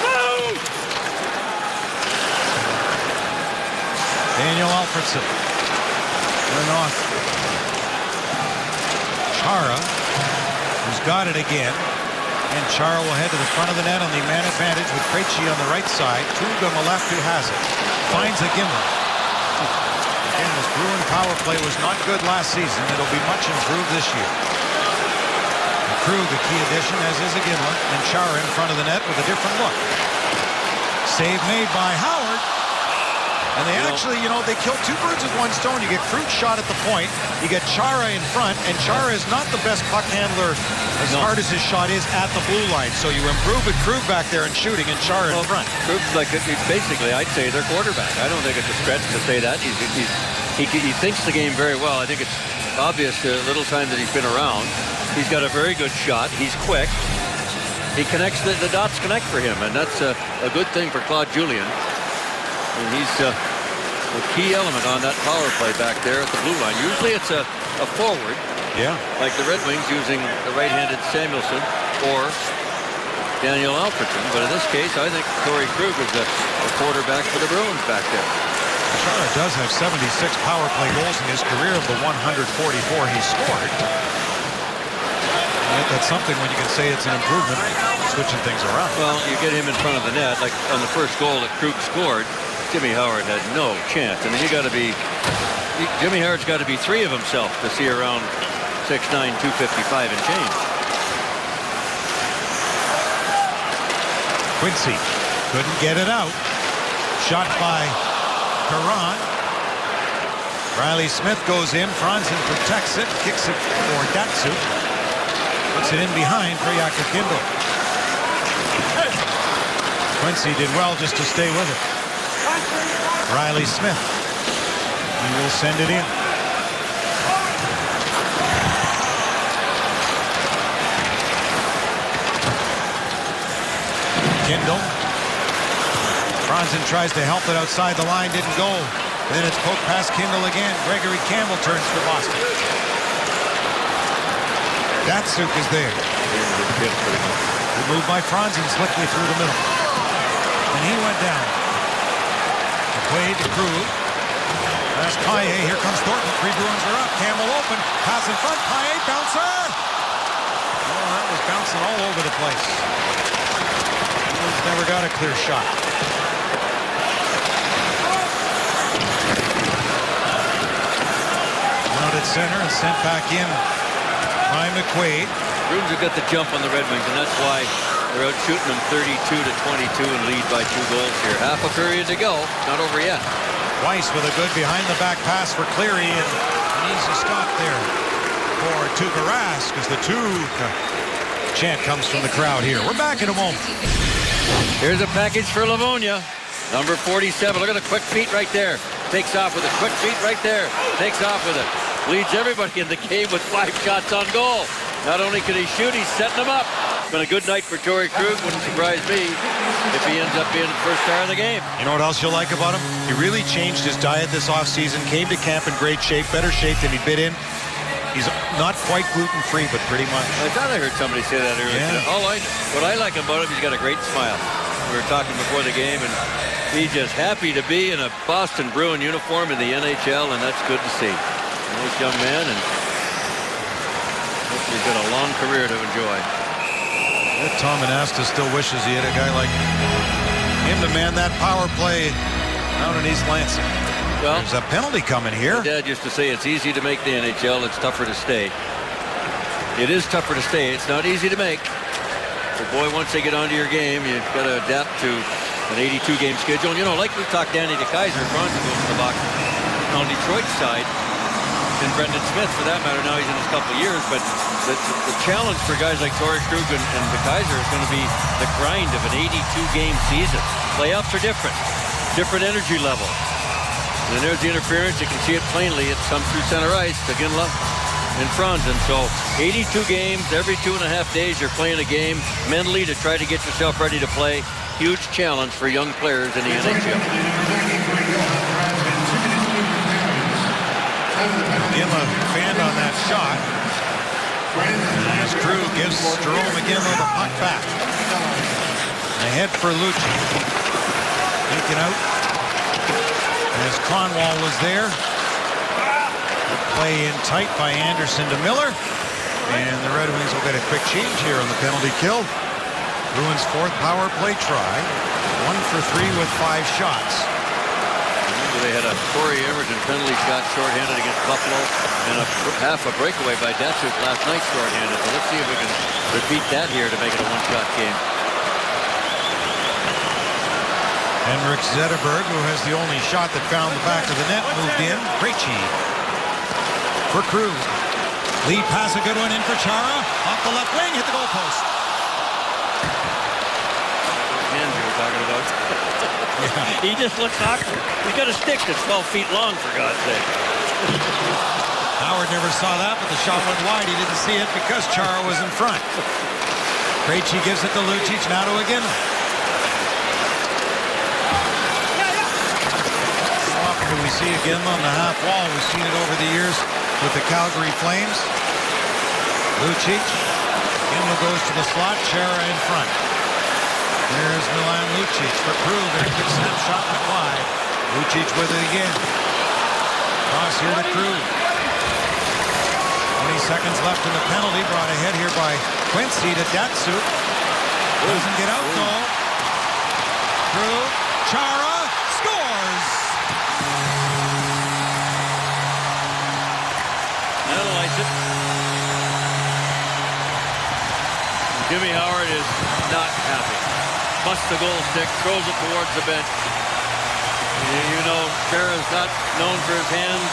Daniel Alfredsson. Turn off. Chara, who's got it again. And Chara will head to the front of the net on the man advantage with Krejci on the right side. Krug on the left, who has it. Finds a Gimlet. Again, this Bruin power play was not good last season. It'll be much improved this year. And Krug, a key addition, as is a Gimlet. And Chara in front of the net with a different look. Save made by Howard. And they actually, they killed two birds with one stone. You get Krug shot at the point. You get Chara in front. And Chara is not the best puck handler as hard as his shot is at the blue line. So you improve with Krug back there and shooting and Chara in front. Krug's basically, I'd say, their quarterback. I don't think it's a stretch to say that. He thinks the game very well. I think it's obvious the little time that he's been around. He's got a very good shot. He's quick. He connects, the dots connect for him. And that's a good thing for Claude Julien. And he's a key element on that power play back there at the blue line. Usually it's a forward. Yeah. Like the Red Wings using the right-handed Samuelsson or Daniel Alfredsson. But in this case, I think Torrey Krug is a quarterback for the Bruins back there. Chara does have 76 power play goals in his career of the 144 he scored. And that's something when you can say it's an improvement, switching things around. Well, you get him in front of the net, like on the first goal that Krug scored. Jimmy Howard had no chance. I mean, Jimmy Howard's got to be 3 of himself to see around 6'9", 255 and change. Quincy couldn't get it out. Shot by Perron. Riley Smith goes in. Franzen protects it. Kicks it for Datsuk. Puts it in behind for Jakob Kindl. Quincy did well just to stay with it. Riley Smith. He will send it in. Kindl. Franzen tries to help it outside the line. Didn't go. Then it's poked past Kindl again. Gregory Campbell turns for Boston. Datsuk is there. Good move by Franzen, slickly through the middle. And he went down. McQuaid to Krug. That's Paille. Here comes Thornton. 3 Bruins are up. Campbell open. Pass in front. Paille. Bouncer. Oh, that was bouncing all over the place. Bruins never got a clear shot. Out at center and sent back in by McQuaid. Bruins have got the jump on the Red Wings, and that's why they're out shooting them 32-22 and lead by 2 goals here. Half a period to go. Not over yet. Weiss with a good behind-the-back pass for Cleary, and an easy stop there for Tuukka Rask as the Tuukka chant comes from the crowd here. We're back in a moment. Here's a package for Livonia. Number 47. Look at the quick feet right there. Takes off with a quick feet right there. Takes off with it. Leads everybody in the game with 5 shots on goal. Not only can he shoot, he's setting them up. It's been a good night for Torrey Krug. Wouldn't surprise me if he ends up being the first star of the game. You know what else you'll like about him? He really changed his diet this offseason. Came to camp in great shape, better shape than he'd been in. He's not quite gluten-free, but pretty much. I thought I heard somebody say that earlier. Yeah. What I like about him, he's got a great smile. We were talking before the game, and he's just happy to be in a Boston Bruin uniform in the NHL, and that's good to see. Nice young man, and hopefully he's got a long career to enjoy. Tom Anasta still wishes he had a guy like him to man that power play out in East Lansing. Well, there's a penalty coming here. My dad used to say it's easy to make the NHL, it's tougher to stay. It is tougher to stay. It's not easy to make. But boy, once they get onto your game, you've got to adapt to an 82-game schedule. And, like we talked Danny DeKeyser, Franzen goes to the box on Detroit's side. And Brendan Smith, for that matter, now he's in his couple of years. But the challenge for guys like Torrey Krug and DeKeyser is going to be the grind of an 82-game season. Playoffs are different energy level. And there's the interference. You can see it plainly. It's come through center ice to Ginla in front. And so 82 games, every 2.5 days you're playing a game mentally to try to get yourself ready to play. Huge challenge for young players in the NHL. Ginla fanned on that shot. And as Drew gives Jarome Ginla the puck back. Ahead for Lucic. Taken out. As Kronwall was there. Play in tight by Anderson to Miller. And the Red Wings will get a quick change here on the penalty kill. Bruins' fourth power play try. 1 for 3 with 5 shots. Remember they had a Corey Emerson penalty shot shorthanded against Buffalo and half a breakaway by Datsuk last night shorthanded. So let's see if we can repeat that here to make it a one-shot game. Henrik Zetterberg, who has the only shot that found the back of the net, moved in. Krejci for Krug. Lead pass, a good one in for Chara. Off the left wing, hit the goalpost. Hands you were talking about. Yeah. He just looks awkward. He's got a stick that's 12 feet long, for God's sake. Howard never saw that, but the shot went wide. He didn't see it because Chara was in front. Krejci gives it to Lucic, now to Ginla. Often we see Ginla on the half wall. We've seen it over the years with the Calgary Flames. Lucic. Ginla goes to the slot. Chara in front. There's Milan Lucic for Krug. And a good snapshot went wide. Lucic with it again. Cross here to Krug. 20 seconds left in the penalty. Brought ahead here by Quincy to Datsuk. Doesn't get out though. Krug. Chara scores. Analyze it. Jimmy Howard is not happy. Busts the goal stick, throws it towards the bench. You know, Chara's not known for his hands,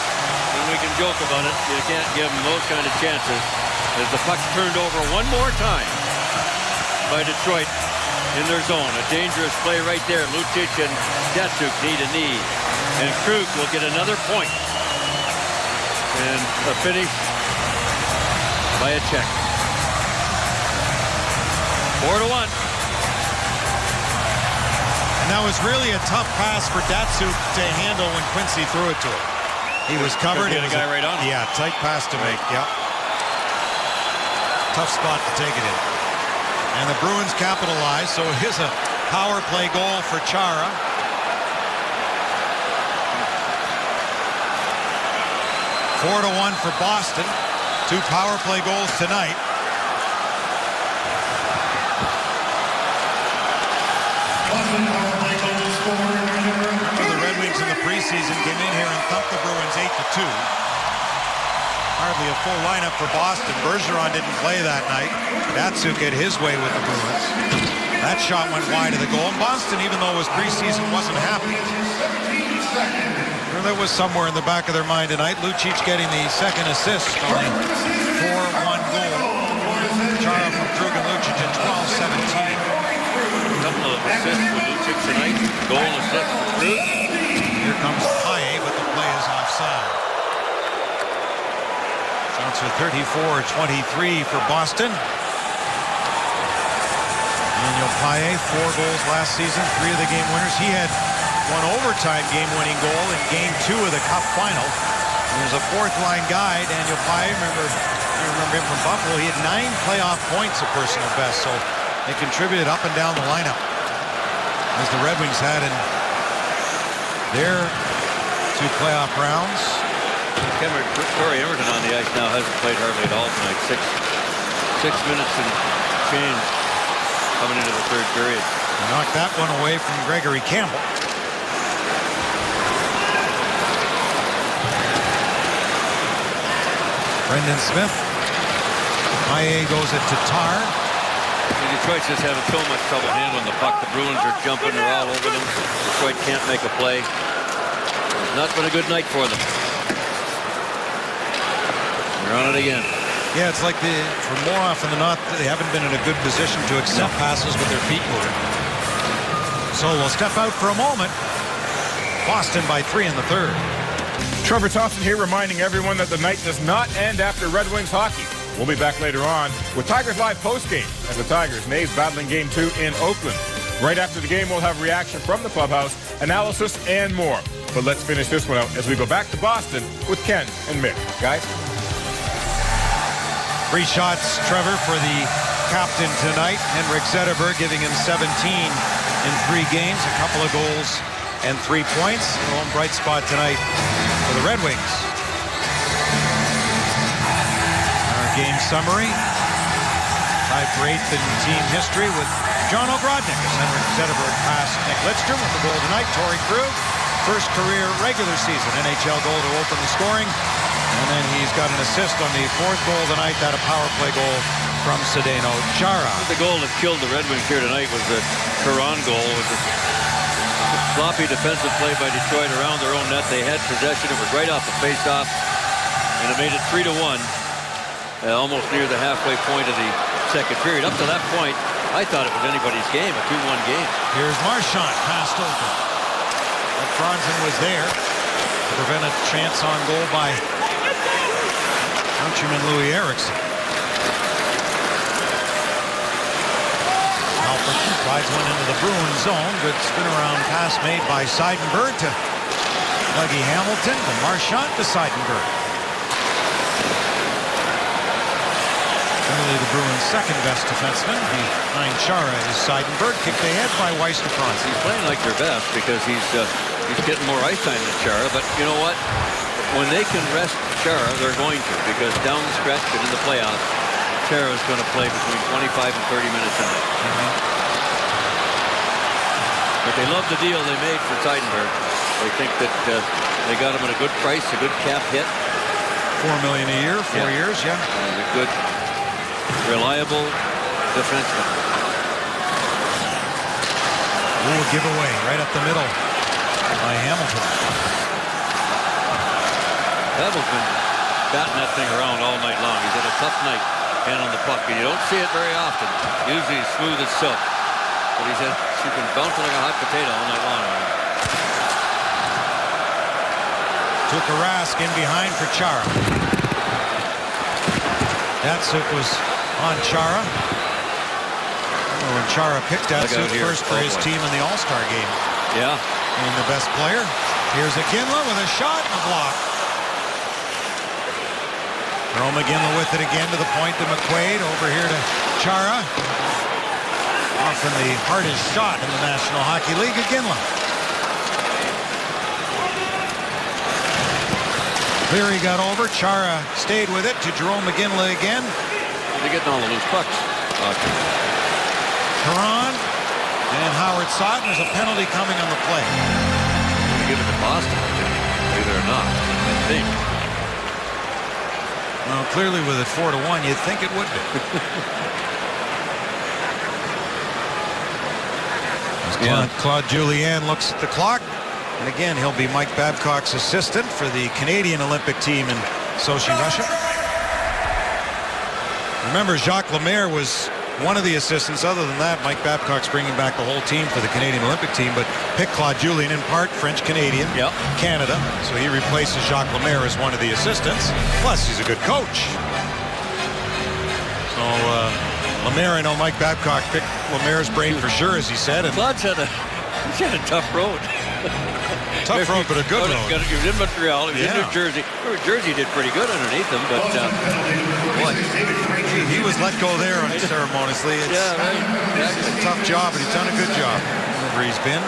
and we can joke about it. You can't give him those kind of chances. As the puck's turned over one more time by Detroit in their zone. A dangerous play right there. Lucic and Datsuk knee to knee. And Krug will get another point. And a finish by a check. 4-1. And that was really a tough pass for Datsuk to handle when Quincy threw it to him. He was covered. Get a guy right on him. Yeah, tight pass to make. Yep. Tough spot to take it in. And the Bruins capitalize. So here's a power play goal for Chara. Four to 1 for Boston. 2 power play goals tonight. Boston power play goals for The Red Wings in the preseason came in here and thumped the Bruins 8-2. Hardly a full lineup for Boston. Bergeron didn't play that night. Datsuk had his way with the Bruins. That shot went wide of the goal. And Boston, even though it was preseason, wasn't happy. That was somewhere in the back of their mind tonight. Lucic getting the second assist on the 4-1 goal. Chara from Krug and Lucic at 12-17. A couple of assists for Lucic tonight. Goal assist for Krug. Here comes Paille, but the play is offside. Shots are 34-23 for Boston. Daniel Paille, 4 goals last season, 3 of the game winners. He had one overtime game-winning goal in Game 2 of the Cup final. He was a fourth-line guy. Daniel Paille, you remember him from Buffalo. He had 9 playoff points, a personal best, so they contributed up and down the lineup, as the Red Wings had in their 2 playoff rounds. Corey Emerson on the ice now hasn't played hardly at all tonight. Six minutes and change coming into the third period. He knocked that one away from Gregory Campbell. Brendan Smith. Paille goes it to Tar. Detroit's just having so much trouble handling the puck. The Bruins are jumping. They're all over them. Detroit can't make a play. It's not been a good night for them. They're on it again. Yeah, it's like for more often than not, they haven't been in a good position to accept passes with their feet moving. So we'll step out for a moment. Boston by 3 in the third. Trevor Thompson here reminding everyone that the night does not end after Red Wings hockey. We'll be back later on with Tigers Live postgame as the Tigers and A's battling Game 2 in Oakland. Right after the game, we'll have reaction from the clubhouse, analysis, and more. But let's finish this one out as we go back to Boston with Ken and Mick. Guys? 3 shots, Trevor, for the captain tonight. Henrik Zetterberg giving him 17 in 3 games, a couple of goals and 3 points. The lone bright spot tonight for the Red Wings. Our game summary. Tied for 8th in team history with John O'Grodnik as Henrik Zetterberg passed Nick Lidstrom with the goal tonight. Torrey Krug, first career regular season NHL goal to open the scoring. And then he's got an assist on the 4th goal tonight. That a power play goal from Zdeno Chara. The goal that killed the Red Wings here tonight was the Caron goal. It was a sloppy defensive play by Detroit around their own net. They had possession. It was right off the face-off, and it made it 3-1, almost near the halfway point of the second period. Up to that point, I thought it was anybody's game, a 2-1 game. Here's Marchand, passed over. But Franzen was there to prevent a chance on goal by countryman Louis Eriksson. Alfredson slides one into the Bruins zone. Good spin around pass made by Seidenberg to Dougie Hamilton. To Marchand to Seidenberg. Currently the Bruins' second best defenseman behind Chara is Seidenberg. Kicked ahead by Weiss to Franzen. He's playing like their best because he's getting more ice time than Chara. But you know what? When they can rest Chara, they're going to, because down the stretch and in the playoffs, Chara is going to play between 25 and 30 minutes a night. But they love the deal they made for Seidenberg. They think that they got him at a good price, a good cap hit. $4 million a year, 4 years, yeah. And a good, reliable defenseman. Ooh, giveaway right up the middle by Hamilton. Pavel's been batting that thing around all night long. He's had a tough night handling the puck, and you don't see it very often. Usually he's smooth as silk. But he's been bouncing like a hot potato all night long. Took a Rask in behind for Chara. Datsuk was on Chara. When Chara picked Datsuk first for his team in the All-Star game. Yeah. Being the best player. Here's Iginla with a shot and a block. Rome Iginla with it again to the point to McQuaid. Over here to Chara. Often the hardest shot in the National Hockey League, Iginla. Cleary got over. Chara stayed with it to Jarome Iginla again. They're getting all the loose pucks. Caron and Howard saw it. There's a penalty coming on the play. They give it to Boston, believe it or not. I think. Well, clearly with it 4-1, you'd think it would be. Claude Julien looks at the clock. And again, he'll be Mike Babcock's assistant for the Canadian Olympic team in Sochi, Russia. Remember, Jacques Lemaire was one of the assistants. Other than that, Mike Babcock's bringing back the whole team for the Canadian Olympic team, but picked Claude Julien in part, French-Canadian, Canada. So he replaces Jacques Lemaire as one of the assistants. Plus, he's a good coach. So Lemaire, I know Mike Babcock picked Lemaire's brain for sure, as he said. And Claude's had a tough road. Tough road, but a good road. He was in Montreal, he was in New Jersey. New Jersey did pretty good underneath him, but boy, he was let go there unceremoniously. It's a tough job, but he's done a good job. Wherever he's been.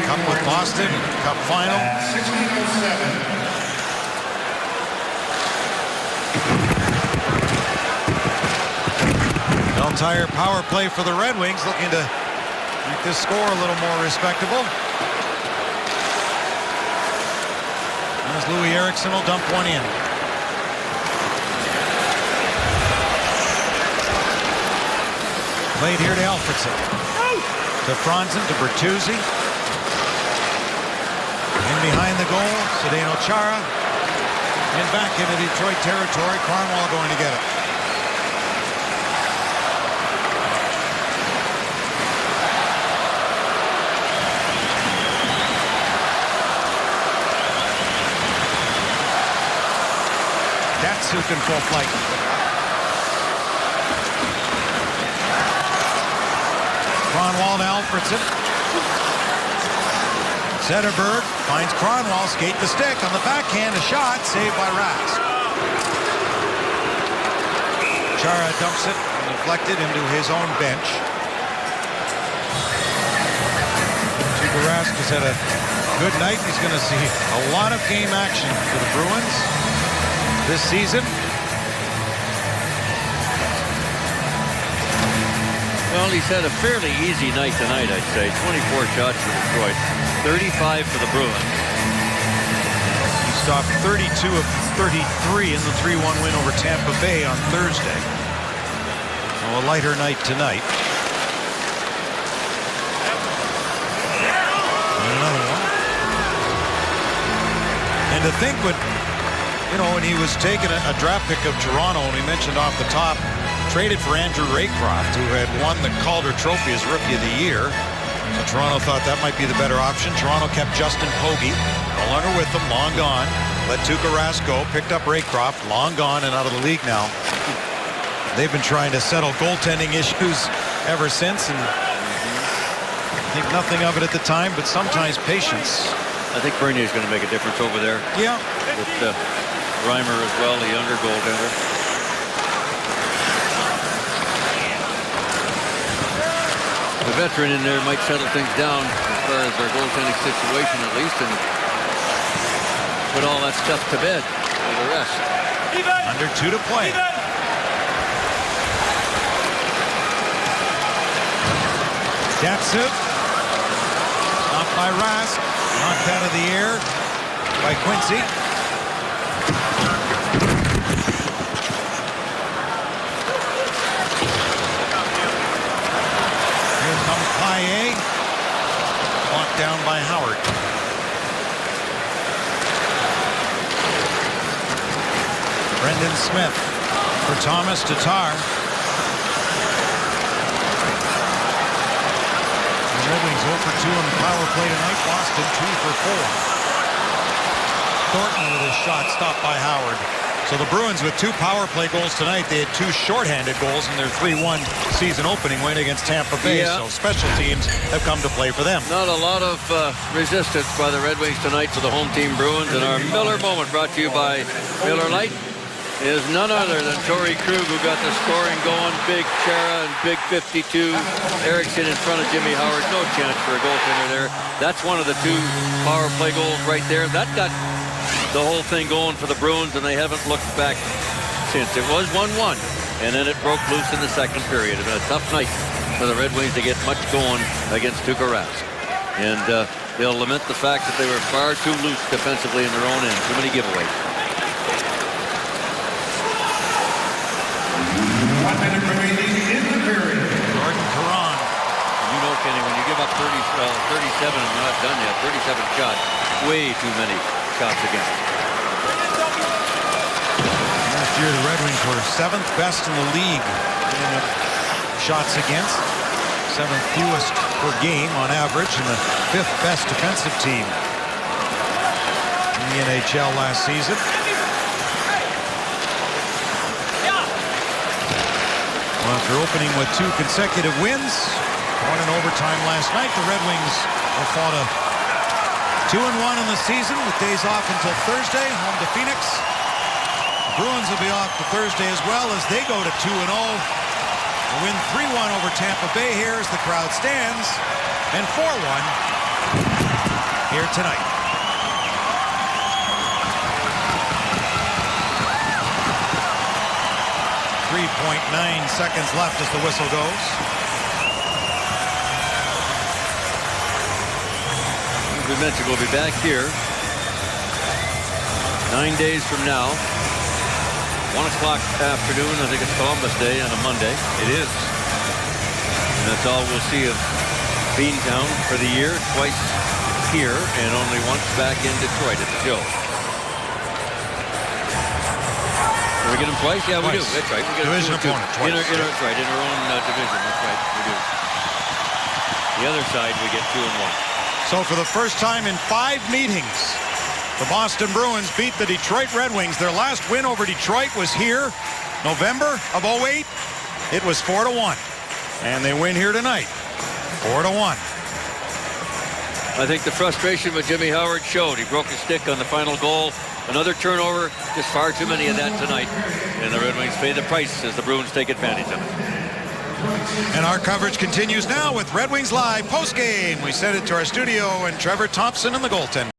Cup with Boston, Cup final. Tire power play for the Red Wings, looking to make this score a little more respectable. As Louis Eriksson will dump one in. Played here to Alfredson. To Franzen, to Bertuzzi. In behind the goal, Zdeno Chara. And back into Detroit territory, Cornwall going to get it. in full flight. Kronwall to Alfredson. Zetterberg finds Kronwall, skate the stick on the backhand, a shot saved by Rask. Chara dumps it, deflected into his own bench. Tuukka Rask has had a good night. He's going to see a lot of game action for the Bruins this season. Well, he's had a fairly easy night tonight, I'd say. 24 shots for Detroit, 35 for the Bruins. He stopped 32 of 33 in the 3-1 win over Tampa Bay on Thursday. So a lighter night tonight. And another one. And to think when he was taking a draft pick of Toronto, and we mentioned off the top, traded for Andrew Raycroft, who had won the Calder Trophy as Rookie of the Year. So Toronto thought that might be the better option. Toronto kept Justin Pogge, no longer with them, long gone. Let Tuukka Rask go, picked up Raycroft, long gone and out of the league now. They've been trying to settle goaltending issues ever since, and I think nothing of it at the time, but sometimes patience. I think Bernier's going to make a difference over there. Yeah. With Reimer as well, the younger goaltender. The veteran in there might settle things down as far as their goaltending situation at least, and put all that stuff to bed for the rest. Under 2 to play. Datsuk. Stopped by Rask. Knocked out of the air by Quincy. Here comes Paille. Blocked down by Howard. Brendan Smith for Thomas Tatar. The Red Wings 0 for 2 on the power play tonight. Boston 2 for 4. Thornton with his shot stopped by Howard. So the Bruins with 2 power play goals tonight. They had 2 shorthanded goals in their 3-1 season opening win against Tampa Bay. Yeah. So special teams have come to play for them. Not a lot of resistance by the Red Wings tonight to the home team Bruins. And our Miller moment brought to you by Miller Lite is none other than Torrey Krug, who got the scoring going. Big Chara and big 52. Eriksson in front of Jimmy Howard. No chance for a goaltender there. That's one of the 2 power play goals right there. That got the whole thing going for the Bruins, and they haven't looked back since. It was 1-1, and then it broke loose in the second period. It's been a tough night for the Red Wings to get much going against Tuukka Rask. And they'll lament the fact that they were far too loose defensively in their own end. Too many giveaways. 1 minute remaining in the period. Jordan Caron. You know, Kenny, when you give up 37 and you're not done yet, 37 shots, way too many shots against. Last year, the Red Wings were 7th best in the league in shots against. 7th fewest per game on average, and the 5th best defensive team in the NHL last season. Well, after opening with 2 consecutive wins, 1 in overtime last night, the Red Wings have fought a 2-1 in the season with days off until Thursday, home to Phoenix. The Bruins will be off to Thursday as well as they go to 2-0. A win 3-1 over Tampa Bay here as the crowd stands, and 4-1 here tonight. .9 seconds left as the whistle goes. As we mentioned, we'll be back here 9 days from now. 1 o'clock afternoon. I think it's Columbus Day on a Monday. It is. And that's all we'll see of Beantown for the year. Twice here and only once back in Detroit at the show. Do we get them twice? Yeah, we do. That's right. We get division opponent twice. That's right. In our own division. That's right. We do. The other side, we get 2-1. So for the first time in 5 meetings, The Boston Bruins beat the Detroit Red Wings. Their last win over Detroit was here, November of 08. It was 4-1. And they win here tonight, 4-1. I think the frustration with Jimmy Howard showed. He broke his stick on the final goal. Another turnover, just far too many of that tonight. And the Red Wings pay the price as the Bruins take advantage of it. And our coverage continues now with Red Wings Live postgame. We send it to our studio and Trevor Thompson and the goaltender.